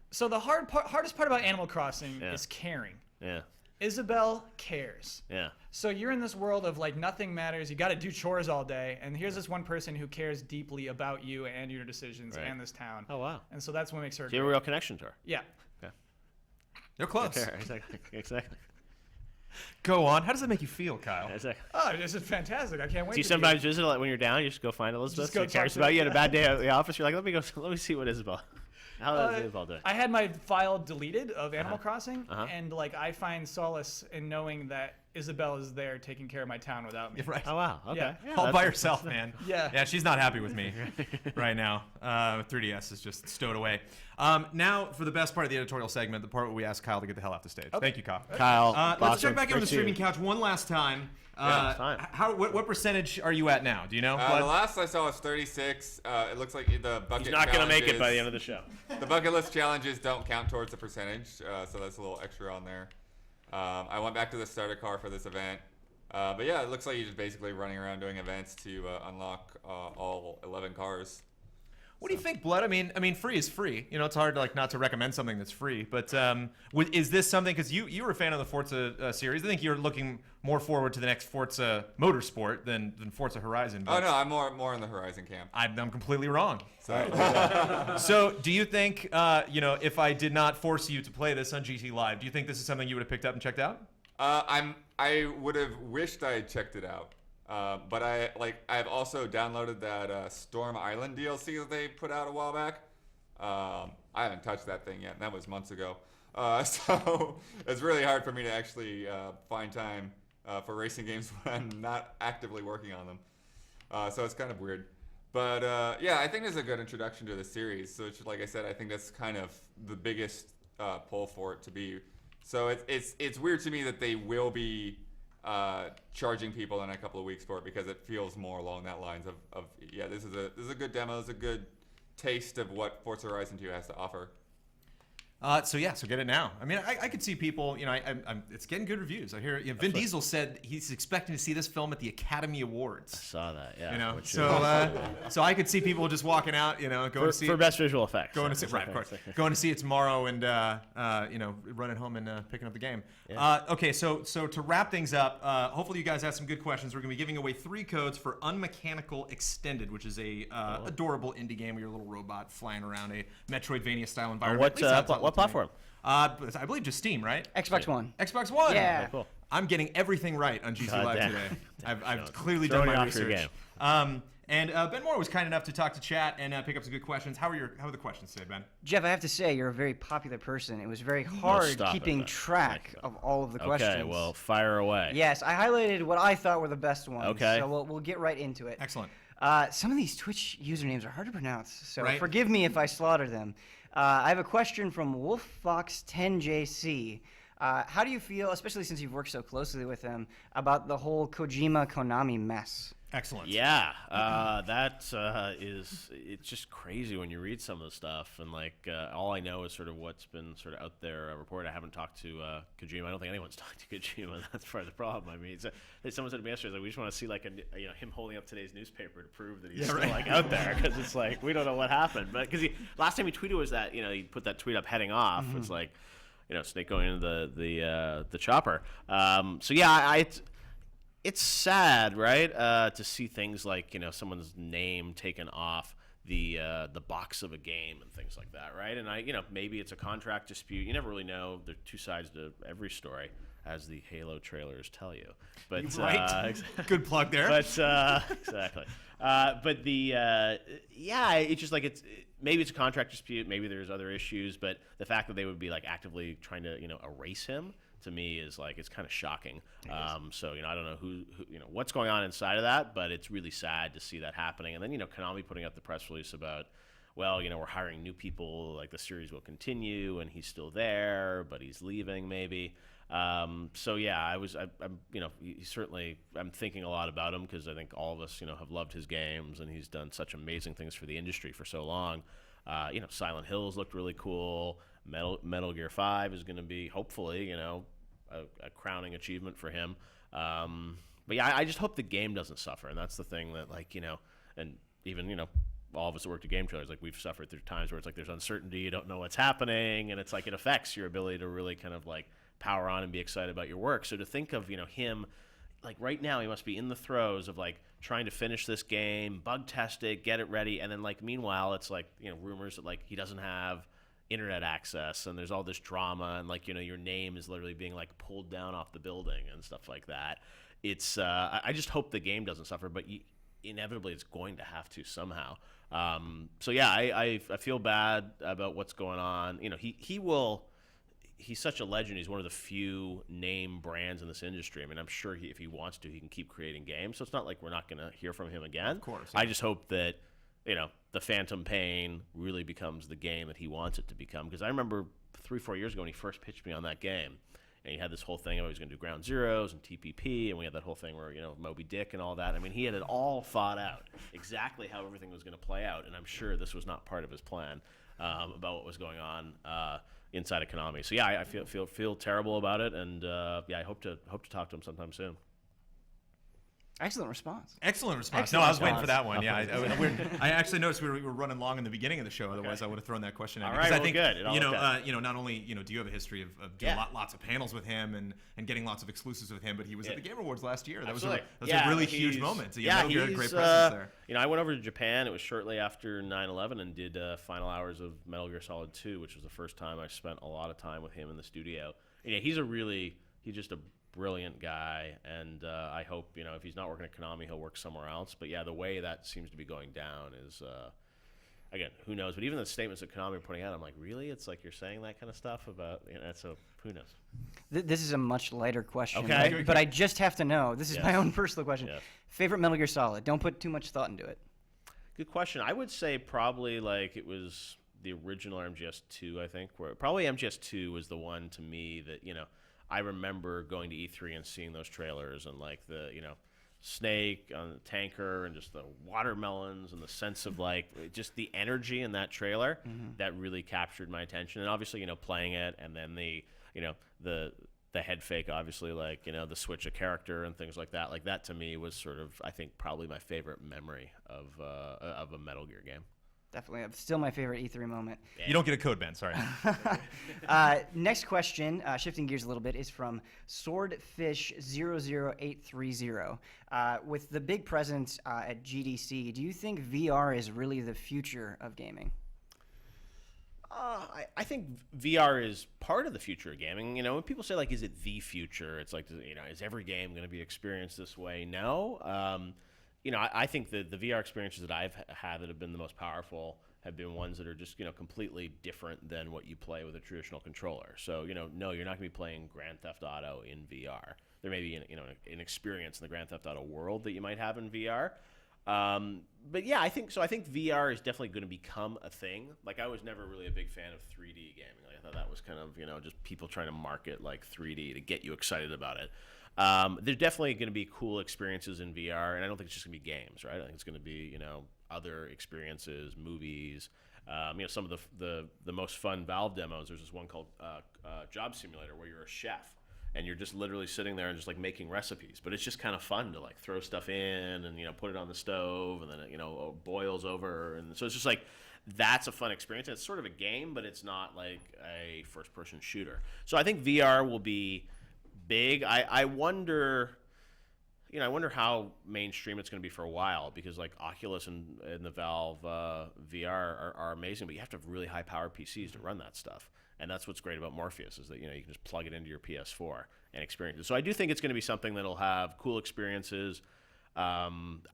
So the hardest part about Animal Crossing is caring. Yeah. Isabel cares. Yeah. So you're in this world of like nothing matters. You got to do chores all day, and here's this one person who cares deeply about you and your decisions Right. and this town. Oh wow. And so that's what makes her. Do you have a real connection to her? Yeah. They're close. Okay, exactly. Go on. How does that make you feel, Kyle? Exactly. Oh, this is fantastic. I can't wait. Do you to sometimes visit like when you're down? You just go find Elizabeth. Just go She cares talk to about her. you. Had a bad day at the office. You're like, let me see what Isabel. How is Isabel doing? I had my file deleted of Animal Crossing, and like I find solace in knowing that Isabel is there taking care of my town without me. Right. Oh wow. Okay. Yeah. All by herself, man. Yeah. Yeah, she's not happy with me right now. 3DS is just stowed away. Now, for the best part of the editorial segment, the part where we ask Kyle to get the hell off the stage. Thank you, Kyle. Kyle, Let's check Bosman, back in with the great to see you. streaming couch one last time. it's fine. What percentage are you at now? Do you know? The last I saw was 36. It looks like the bucket. He's not gonna make it by the challenges- end of the show. The bucket list challenges don't count towards the percentage, so that's a little extra on there. I went back to the starter car for this event. But yeah, it looks like you're just basically running around doing events to unlock all 11 cars. What do you think, Blood? I mean, free is free. You know, it's hard to not to recommend something that's free. But is this something? Because you were a fan of the Forza series. I think you're looking more forward to the next Forza Motorsport than Forza Horizon. Oh no, I'm more in the Horizon camp. I'm completely wrong. So, So, do you think, if I did not force you to play this on GT Live, do you think this is something you would have picked up and checked out? I would have wished I had checked it out. But I've also downloaded that Storm Island DLC that they put out a while back. I haven't touched that thing yet, and that was months ago. So it's really hard for me to actually find time for racing games when I'm not actively working on them. So it's kind of weird. But yeah, I think it's a good introduction to the series. So like I said, I think that's kind of the biggest pull for it to be. So it's weird to me that they will be charging people in a couple of weeks for it, because it feels more along that lines of yeah, this is a good demo, it's a good taste of what Forza Horizon 2 has to offer. So get it now. I mean, I could see people. It's getting good reviews. I hear Vin Diesel said he's expecting to see this film at the Academy Awards. I saw that. Yeah. So I could see people just walking out. Going to see for best visual effects. Going to see right, of course. Going to see it tomorrow and running home and picking up the game. Yeah. Okay, so to wrap things up, hopefully you guys have some good questions. We're going to be giving away 3 codes for Unmechanical Extended, which is a adorable indie game where you're a little robot flying around a Metroidvania style environment. What platform? I believe just Steam, right? Xbox One. Xbox One. Yeah. Okay, cool. I'm getting everything right on GT Live damn. today. I've clearly Throwing done my you off your research. And Ben Moore was kind enough to talk to chat and pick up some good questions. How are the questions today, Ben? Geoff, I have to say, you're a very popular person. It was very hard stop it, keeping Ben. track of all of the questions. Okay, well, fire away. Yes, I highlighted what I thought were the best ones. Okay. So we'll get right into it. Excellent. Some of these Twitch usernames are hard to pronounce, so Right. forgive me if I slaughter them. I have a question from WolfFox10JC. How do you feel, especially since you've worked so closely with him, about the whole Kojima-Konami mess? Excellent. Yeah, it's just crazy when you read some of the stuff, and all I know is sort of what's been sort of out there reported. I haven't talked to Kojima. I don't think anyone's talked to Kojima. That's part of the problem. I mean, someone said to me yesterday, we just want to see him holding up today's newspaper to prove that he's still out there, because it's like we don't know what happened. But because last time he tweeted was that he put that tweet up heading off. It's like Snake going into the chopper. So yeah, it's sad, right, to see things like someone's name taken off the box of a game and things like that, right? And maybe it's a contract dispute. You never really know. There are 2 sides to every story, as the Halo trailers tell you. But Good plug there. But exactly. But it's just maybe it's a contract dispute. Maybe there's other issues. But the fact that they would be actively trying to erase him, to me, is it's kind of shocking. So I don't know who what's going on inside of that, but it's really sad to see that happening. And then Konami putting out the press release about, well, we're hiring new people, the series will continue, and he's still there, but he's leaving maybe. So yeah, I'm thinking a lot about him, because I think all of us have loved his games, and he's done such amazing things for the industry for so long. Silent Hills looked really cool. Metal Gear 5 is going to be, hopefully, a crowning achievement for him. But yeah, I just hope the game doesn't suffer, and that's the thing that and even all of us that worked at game trailers, we've suffered through times where it's there's uncertainty, you don't know what's happening, and it's it affects your ability to really kind of power on and be excited about your work. So to think of, him, like right now he must be in the throes of like trying to finish this game, bug test it, get it ready, and then like meanwhile it's like, rumors that like he doesn't have internet access and there's all this drama and like, your name is literally being like pulled down off the building and stuff like that. It's I just hope the game doesn't suffer, but inevitably it's going to have to somehow. So yeah, I feel bad about what's going on. He's such a legend. He's one of the few name brands in this industry. I mean, I'm sure if he wants to, he can keep creating games. So it's not like we're not going to hear from him again. Of course. Yeah. I just hope that, the Phantom Pain really becomes the game that he wants it to become. Because I remember 3-4 years ago when he first pitched me on that game, and he had this whole thing about he was going to do Ground Zeroes and TPP, and we had that whole thing where, Moby Dick and all that. I mean, he had it all thought out, exactly how everything was going to play out, and I'm sure this was not part of his plan about what was going on inside of Konami. So yeah, I feel terrible about it, and I hope to talk to him sometime soon. Excellent response. Excellent response. Excellent No, I was waiting response. for that one. Yeah, I actually noticed we were running long in the beginning of the show. Otherwise, I would have thrown that question in. All Because right, I think good. It all worked out. Not only do you have a history of doing lots of panels with him and getting lots of exclusives with him, but he was at the Game Awards last year. That was a really huge moment. So you had a great presence there. I went over to Japan. It was shortly after 9/11 and did final hours of Metal Gear Solid 2, which was the first time I spent a lot of time with him in the studio. He's just a brilliant guy, and I hope if he's not working at Konami, he'll work somewhere else. But yeah, the way that seems to be going down is again, who knows? But even the statements that Konami are putting out, I'm like, really? It's like you're saying that kind of stuff about so who knows? This is a much lighter question, Okay. but I just have to know. This is my own personal question. Yes. Favorite Metal Gear Solid? Don't put too much thought into it. Good question. I would say probably like it was the original MGS2, I think. Where probably MGS2 was the one to me that I remember going to E3 and seeing those trailers and like the Snake on the tanker and just the watermelons and the sense of like just the energy in that trailer that really captured my attention. And obviously playing it and then the head fake, obviously, like the switch of character and things like that to me was sort of, I think, probably my favorite memory of a Metal Gear game. Definitely. Still my favorite E3 moment. You don't get a code ban, sorry. Next question, shifting gears a little bit, is from Swordfish00830. With the big presence at GDC, do you think VR is really the future of gaming? I think VR is part of the future of gaming. When people say, like, is it the future? It's like, is every game going to be experienced this way? No. I think the VR experiences that I've had that have been the most powerful have been ones that are just, completely different than what you play with a traditional controller. So, no, you're not going to be playing Grand Theft Auto in VR. There may be, an experience in the Grand Theft Auto world that you might have in VR. But yeah, I think VR is definitely going to become a thing. Like, I was never really a big fan of 3D gaming. Like, I thought that was kind of, just people trying to market like 3D to get you excited about it. There's definitely going to be cool experiences in VR, and I don't think it's just going to be games, right? I think it's going to be, other experiences, movies. Some of the most fun Valve demos. There's this one called Job Simulator where you're a chef and you're just literally sitting there and just like making recipes. But it's just kind of fun to like throw stuff in and put it on the stove and then it boils over, and so it's just like that's a fun experience. It's sort of a game, but it's not like a first-person shooter. So I think VR will be big. I wonder how mainstream it's going to be for a while, because like Oculus and the Valve VR are amazing, but you have to have really high-powered PCs to run that stuff. And that's what's great about Morpheus is that you can just plug it into your PS4 and experience it. So I do think it's going to be something that'll have cool experiences. I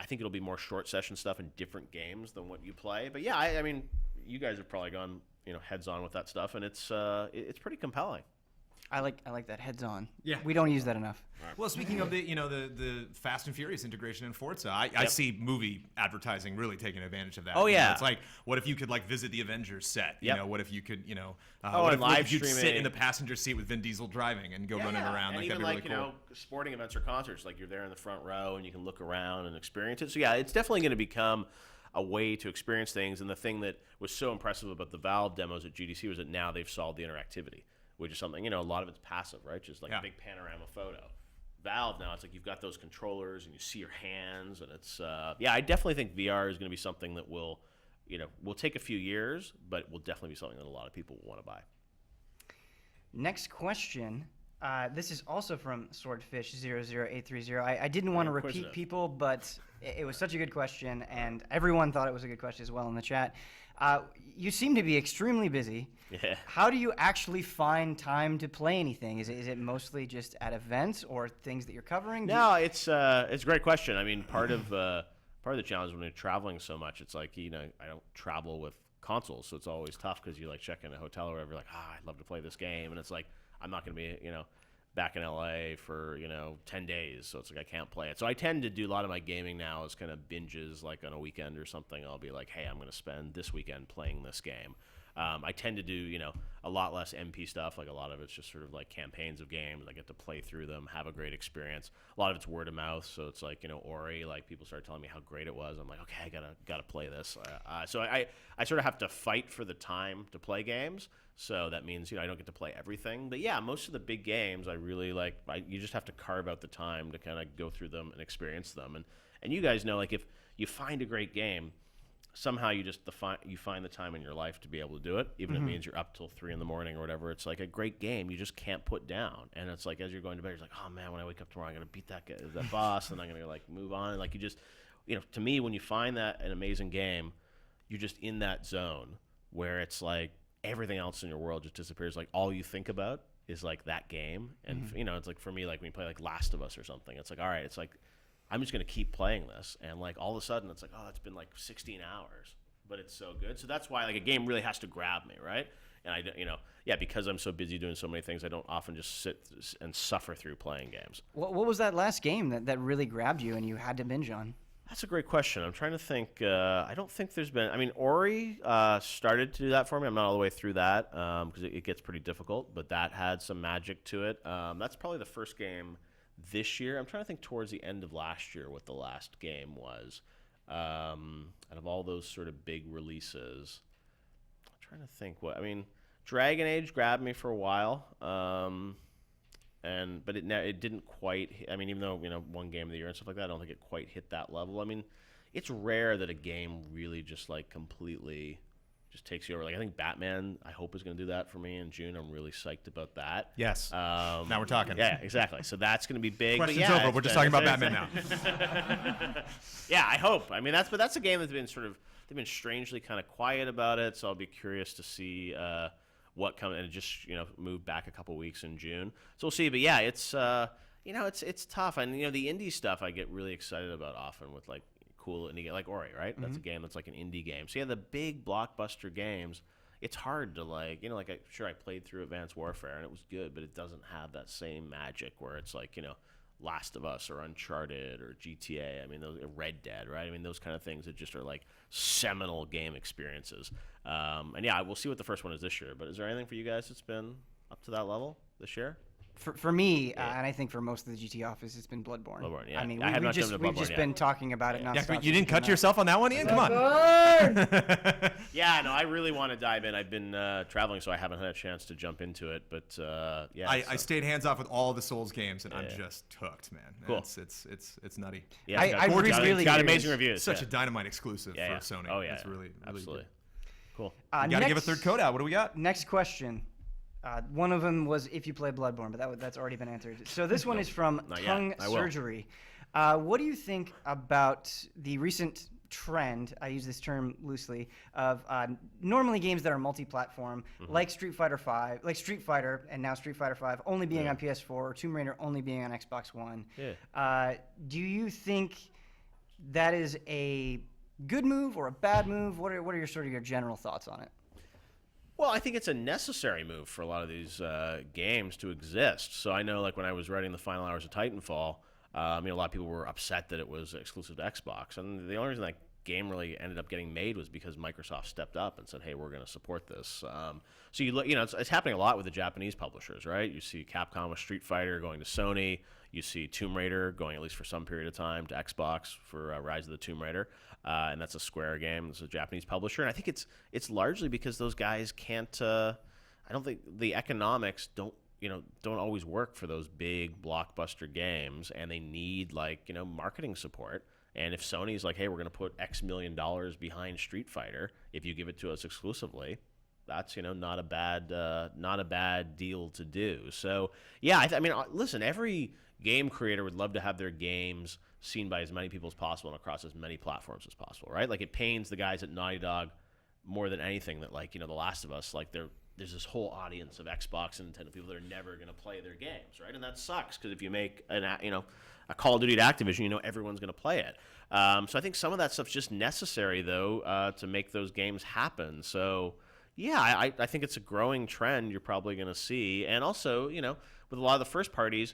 think it'll be more short session stuff in different games than what you play. But yeah, I mean, you guys have probably gone heads on with that stuff, and it's pretty compelling. I like that heads on. Yeah. We don't use that enough. Well, speaking of the Fast and Furious integration in Forza, I see movie advertising really taking advantage of that. Oh, yeah. It's like, what if you could like visit the Avengers set? What if you could, and live if you could sit streaming. in the passenger seat with Vin Diesel driving and go running around? And Like, even that'd be really cool. sporting events or concerts, like you're there in the front row and you can look around and experience it. So yeah, it's definitely going to become a way to experience things. And the thing that was so impressive about the Valve demos at GDC was that now they've solved the interactivity, which is something, a lot of it's passive, right? Just like a big panorama photo. Valve now, it's like you've got those controllers and you see your hands, and it's, I definitely think VR is going to be something that will take a few years, but will definitely be something that a lot of people will want to buy. Next question This is also from Swordfish00830. I didn't want to repeat inquisitive. people, but it was such a good question, and everyone thought it was a good question as well in the chat. You seem to be extremely busy. Yeah. How do you actually find time to play anything? Is it mostly just at events or things that you're covering? No, it's a great question. I mean, part of the challenge when you're traveling so much, it's like, I don't travel with consoles, so it's always tough because you like check in a hotel or whatever, like, I'd love to play this game, and it's like I'm not going to be, back in LA for 10 days, so it's like I can't play it. So I tend to do a lot of my gaming now as kind of binges, like on a weekend or something. I'll be like, hey, I'm going to spend this weekend playing this game. I tend to do, a lot less MP stuff. Like a lot of it's just sort of like campaigns of games. I get to play through them, have a great experience. A lot of it's word of mouth. So it's like, Ori, like people start telling me how great it was. I'm like, okay, I gotta play this. So I sort of have to fight for the time to play games. So that means, I don't get to play everything. But yeah, most of the big games I really like, you just have to carve out the time to kind of go through them and experience them. And you guys know, like if you find a great game, somehow you just find the time in your life to be able to do it, even if it means you're up till 3 a.m. or whatever. It's like a great game you just can't put down, and it's like as you're going to bed, you're like, oh man, when I wake up tomorrow, I'm gonna beat that guy, that boss, and I'm gonna like move on. And like you just, to me, when you find that an amazing game, you're just in that zone where it's like everything else in your world just disappears. Like all you think about is like that game, and it's like for me, like when you play like Last of Us or something, it's like all right, it's like I'm just going to keep playing this. And like all of a sudden it's like, oh, it's been like 16 hours, but it's so good. So that's why like a game really has to grab me. Right. And because I'm so busy doing so many things, I don't often just sit and suffer through playing games. What was that last game that really grabbed you and you had to binge on? That's a great question. I'm trying to think. I don't think there's been, Ori started to do that for me. I'm not all the way through that because it gets pretty difficult, but that had some magic to it. That's probably the first game this year. I'm trying to think towards the end of last year what the last game was. Out of all those sort of big releases, I'm trying to think Dragon Age grabbed me for a while, but it didn't quite. Even though one game of the year and stuff like that, I don't think it quite hit that level. It's rare that a game really just like completely just takes you over. Like I think Batman, I hope is going to do that for me in June. I'm really psyched about that. Yes. Now we're talking. Yeah, exactly. So that's going to be big. Question's over. We're just talking about Batman now. Yeah, I hope. That's a game that's been they've been strangely kind of quiet about it. So I'll be curious to see what comes. And it just moved back a couple weeks in June. So we'll see. But yeah, it's it's tough. And the indie stuff I get really excited about often with like cool indie game like Ori, right? That's a game that's like an indie game. So yeah, the big blockbuster games, it's hard to like, I played through Advanced Warfare and it was good, but it doesn't have that same magic where it's like, Last of Us or Uncharted or GTA. Those Red Dead, right? Those kind of things that just are like seminal game experiences. And yeah, we'll see what the first one is this year. But is there anything for you guys that's been up to that level this year? For me, and I think for most of the GT office, it's been Bloodborne. Bloodborne, yeah. We've just been talking about it nonstop. Yeah, you didn't cut yourself on that one, Ian? Come on. Yeah, no, I really want to dive in. I've been traveling, so I haven't had a chance to jump into it. But yeah, I stayed hands off with all the Souls games, and I'm just hooked, man. Cool. It's nutty. Yeah, I really got amazing reviews. Such a Dynamite exclusive for Sony. Oh yeah, it's really absolutely good. Cool. You gotta give a third code out. What do we got? Next question. One of them was if you play Bloodborne, but that's already been answered. So this one is from Tongue Surgery. What do you think about the recent trend, I use this term loosely, of normally games that are multi-platform, like Street Fighter, and now Street Fighter 5 only being on PS4, or Tomb Raider only being on Xbox One. Yeah. Do you think that is a good move or a bad move? What are your general thoughts on it? Well, I think it's a necessary move for a lot of these games to exist. So I know, like when I was writing the final hours of Titanfall, a lot of people were upset that it was exclusive to Xbox, and the only reason that game really ended up getting made was because Microsoft stepped up and said, "Hey, we're going to support this." So you look, it's happening a lot with the Japanese publishers, right? You see Capcom with Street Fighter going to Sony. You see Tomb Raider going, at least for some period of time, to Xbox for Rise of the Tomb Raider, and that's a Square game. It's a Japanese publisher, and I think it's largely because those guys can't. I don't think the economics don't always work for those big blockbuster games, and they need marketing support. And if Sony's like, hey, we're going to put X million dollars behind Street Fighter if you give it to us exclusively, That's not a bad deal to do. So yeah, I mean, listen, every game creator would love to have their games seen by as many people as possible and across as many platforms as possible, right? Like, it pains the guys at Naughty Dog more than anything that, like, The Last of Us, like, there's this whole audience of Xbox and Nintendo people that are never going to play their games, right? And that sucks, because if you make a Call of Duty at Activision, everyone's going to play it. So I think some of that stuff's just necessary, though, to make those games happen. So yeah, I think it's a growing trend you're probably going to see. And also, with a lot of the first parties,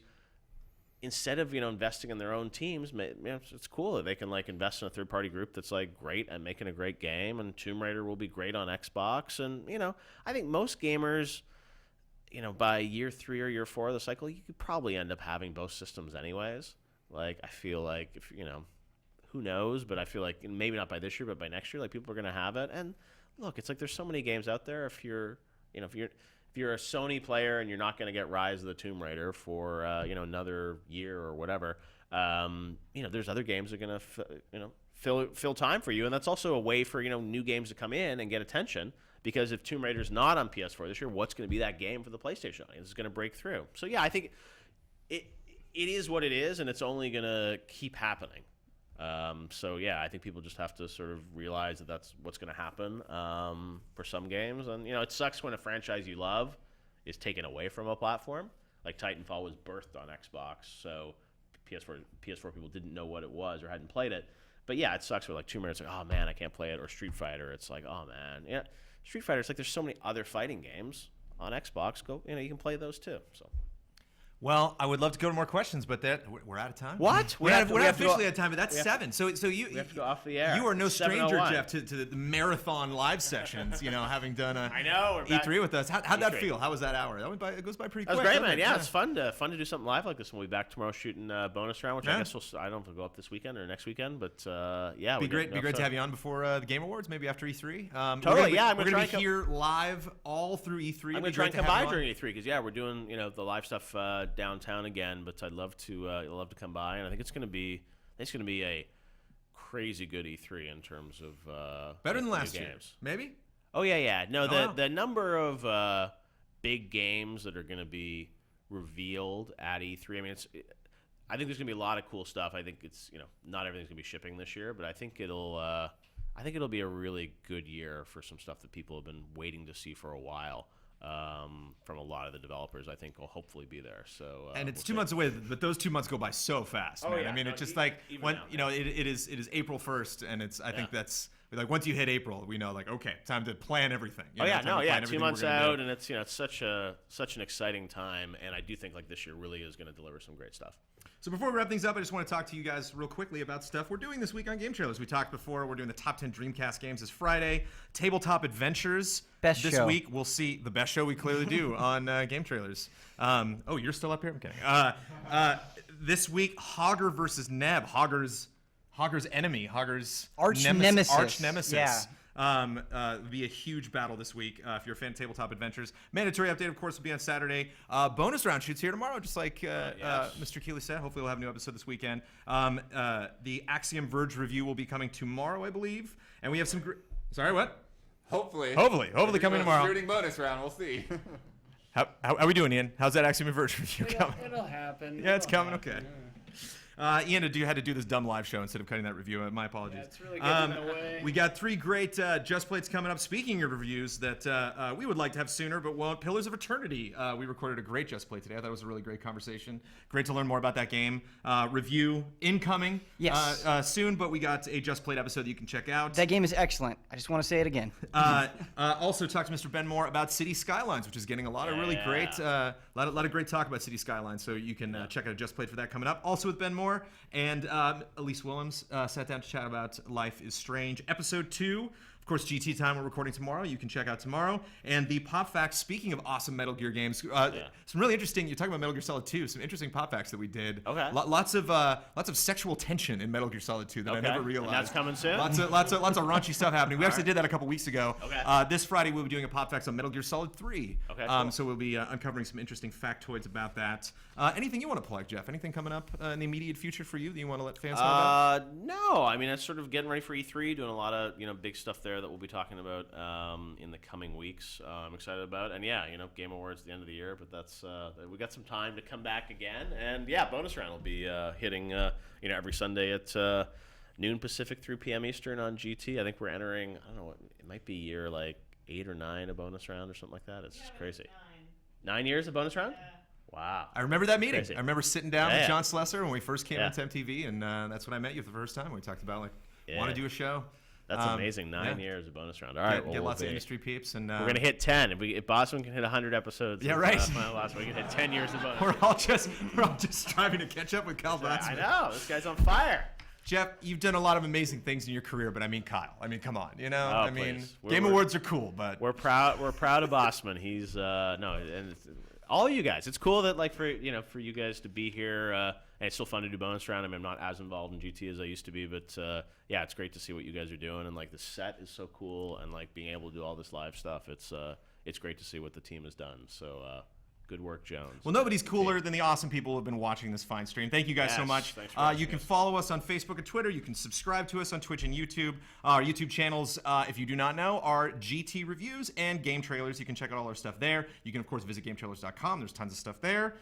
instead of investing in their own teams, it's cool that they can like invest in a third-party group that's like great at making a great game. And Tomb Raider will be great on Xbox. And I think most gamers, by year 3 or year 4 of the cycle, you could probably end up having both systems anyways. Like, I feel like if who knows, but I feel like maybe not by this year, but by next year, like, people are going to have it. And look, it's like there's so many games out there. If you're a Sony player and you're not going to get Rise of the Tomb Raider for another year or whatever, there's other games that are going to fill time for you, and that's also a way for new games to come in and get attention. Because if Tomb Raider's not on PS4 this year, what's going to be that game for the PlayStation audience? It's going to break through. So yeah, I think it is what it is, and it's only going to keep happening. So yeah, I think people just have to sort of realize that that's what's going to happen for some games. And it sucks when a franchise you love is taken away from a platform. Like Titanfall was birthed on Xbox, so PS4 people didn't know what it was or hadn't played it. But yeah, it sucks with like Tomb Raider. It's like, oh man, I can't play it. Or Street Fighter, it's like, oh man, yeah. Street Fighter, it's like there's so many other fighting games on Xbox. Go, you can play those too. So. Well, I would love to go to more questions, but we're out of time. What? We're not officially out of time, but that's 7. So you have to go off the air. You are no stranger, Geoff, to the marathon live sessions. Having done a E3 with us. How'd that feel? How was that hour? It goes by pretty quick. That was great, man. Yeah, it's fun to do something live like this. We'll be back tomorrow shooting bonus round, which I guess I don't know if it'll go up this weekend or next weekend, but yeah, be great to have you on before the Game Awards, maybe after E3. Totally, yeah. We're gonna be here live all through E3. I'm gonna try and come by during E3 because we're doing the live stuff downtown again. But I'd love to come by, and I think it's going to be a crazy good E3 in terms of better than last year, maybe. Oh yeah. No, the number of big games that are going to be revealed at E3. I mean, I think there's going to be a lot of cool stuff. I think it's not everything's going to be shipping this year, but I think it'll be a really good year for some stuff that people have been waiting to see for a while. From a lot of the developers, I think will hopefully be there. So and it's 2 months away, but those 2 months go by so fast, man. Yeah, I mean, it's just like when it is April 1st, and I think that's like once you hit April, we know like okay, time to plan everything. 2 months out, and it's it's such an exciting time, and I do think like this year really is going to deliver some great stuff. So before we wrap things up, I just want to talk to you guys real quickly about stuff we're doing this week on Game Trailers. We talked before, we're doing the top 10 Dreamcast games this Friday. Tabletop Adventures. Best this show. week, we'll see the best show we clearly do on Game Trailers. Oh, you're still up here? I'm kidding. This week, Hogger versus Neb. Hogger's enemy. Hogger's arch nemesis. Yeah. Be a huge battle this week if you're a fan of Tabletop Adventures. Mandatory update, of course, will be on Saturday. Bonus round shoots here tomorrow, just like Mr. Keighley said. Hopefully we'll have a new episode this weekend. The Axiom Verge review will be coming tomorrow, I believe. And we have some... Sorry, what? Hopefully coming tomorrow. Shooting bonus round, we'll see. How are we doing, Ian? How's that Axiom Verge review coming? It'll happen. Yeah, it's coming. Okay. Ian had to do this dumb live show instead of cutting that review. My apologies. Yeah, it's really getting in the way. We got 3 great Just Plates coming up. Speaking of reviews that we would like to have sooner, but won't. Pillars of Eternity. We recorded a great Just Play today. I thought it was a really great conversation. Great to learn more about that game. Review incoming soon, but we got a Just Played episode that you can check out. That game is excellent. I just want to say it again. Also talk to Mr. Ben Moore about City Skylines, which is getting a lot of really great, lot of great talk about City Skylines. So you can check out a Just Played for that coming up. Also with Ben Moore. And Elise Willems sat down to chat about Life is Strange. Episode 2, of course, GT Time we're recording tomorrow. You can check out tomorrow. And the Pop Facts, speaking of awesome Metal Gear games, some really interesting, you're talking about Metal Gear Solid 2, some interesting Pop Facts that we did. Okay. Lots of sexual tension in Metal Gear Solid 2 that I never realized. And that's coming soon? Lots of raunchy stuff happening. We actually did that a couple weeks ago. Okay. This Friday we'll be doing a Pop Facts on Metal Gear Solid 3. Okay, cool. So we'll be uncovering some interesting factoids about that. Anything you want to plug, Geoff? Anything coming up in the immediate future for you that you want to let fans know about? No. I mean, it's sort of getting ready for E3, doing a lot of big stuff there there that we'll be talking about in the coming weeks. I'm excited about, and yeah, Game Awards at the end of the year, but that's we got some time to come back again, and yeah, bonus round will be hitting every Sunday at noon Pacific, 3 p.m. Eastern on GT. I think we're entering, I don't know, it might be year like 8 or 9 a bonus round or something like that. It's just crazy. 9 years a bonus round? Yeah. Wow. I remember that meeting. Crazy. I remember sitting down with John Slesser when we first came onto MTV, and that's when I met you for the first time. We talked about want to do a show. That's amazing. 9 years of bonus round. All right, get lots of industry peeps, and we're gonna hit 10. If Bosman can hit 100 episodes, yeah, right. Last week, we can hit 10 years of bonus. We're all just striving to catch up with Kyle Bosman. I know this guy's on fire. Geoff, you've done a lot of amazing things in your career, but I mean, Kyle. I mean, come on, Game Awards are cool, but we're proud of Bosman. He's and all of you guys. It's cool that for you guys to be here. And it's still fun to do bonus round. I mean, I'm not as involved in GT as I used to be, but yeah, it's great to see what you guys are doing, and the set is so cool, and being able to do all this live stuff. It's great to see what the team has done. So good work, Jones. Well, nobody's cooler than the awesome people who have been watching this fine stream. Thank you guys so much. You can follow us on Facebook and Twitter. You can subscribe to us on Twitch and YouTube. Our YouTube channels, if you do not know, are GT Reviews and Game Trailers. You can check out all our stuff there. You can, of course, visit GameTrailers.com. There's tons of stuff there.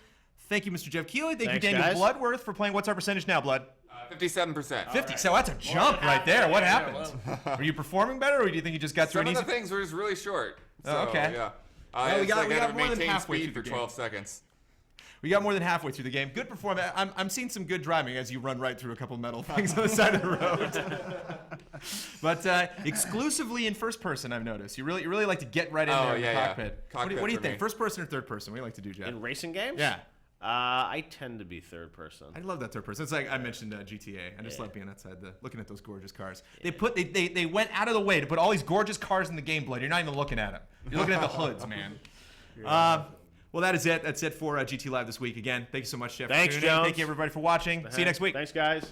Thank you, Mr. Geoff Keighley. Thank you, Daniel Bloodworth, for playing. What's our percentage now, Blood? 57%. 50. So that's a jump right there. What happened? Were you performing better, or do you think you just got through an easy? Some of the things were just really short. So, okay. Yeah. We got more than halfway through for the 12 seconds. We got more than halfway through the game. Good performance. I'm seeing some good driving as you run right through a couple metal things on the side of the road. But exclusively in first person, I've noticed. You really like to get right in there in the cockpit. What do you think? First person or third person? What do you like to do, Geoff? In racing games? Yeah. I tend to be third person. I love that third person. It's like I mentioned GTA. I just love being outside, looking at those gorgeous cars. Yeah. They went out of the way to put all these gorgeous cars in the game, Blood. You're not even looking at them. You're looking at the hoods, man. Well, that is it. That's it for GT Live this week. Again, thank you so much, Geoff. Thanks, Jones. Thank you, everybody, for watching. See you next week. Thanks, guys.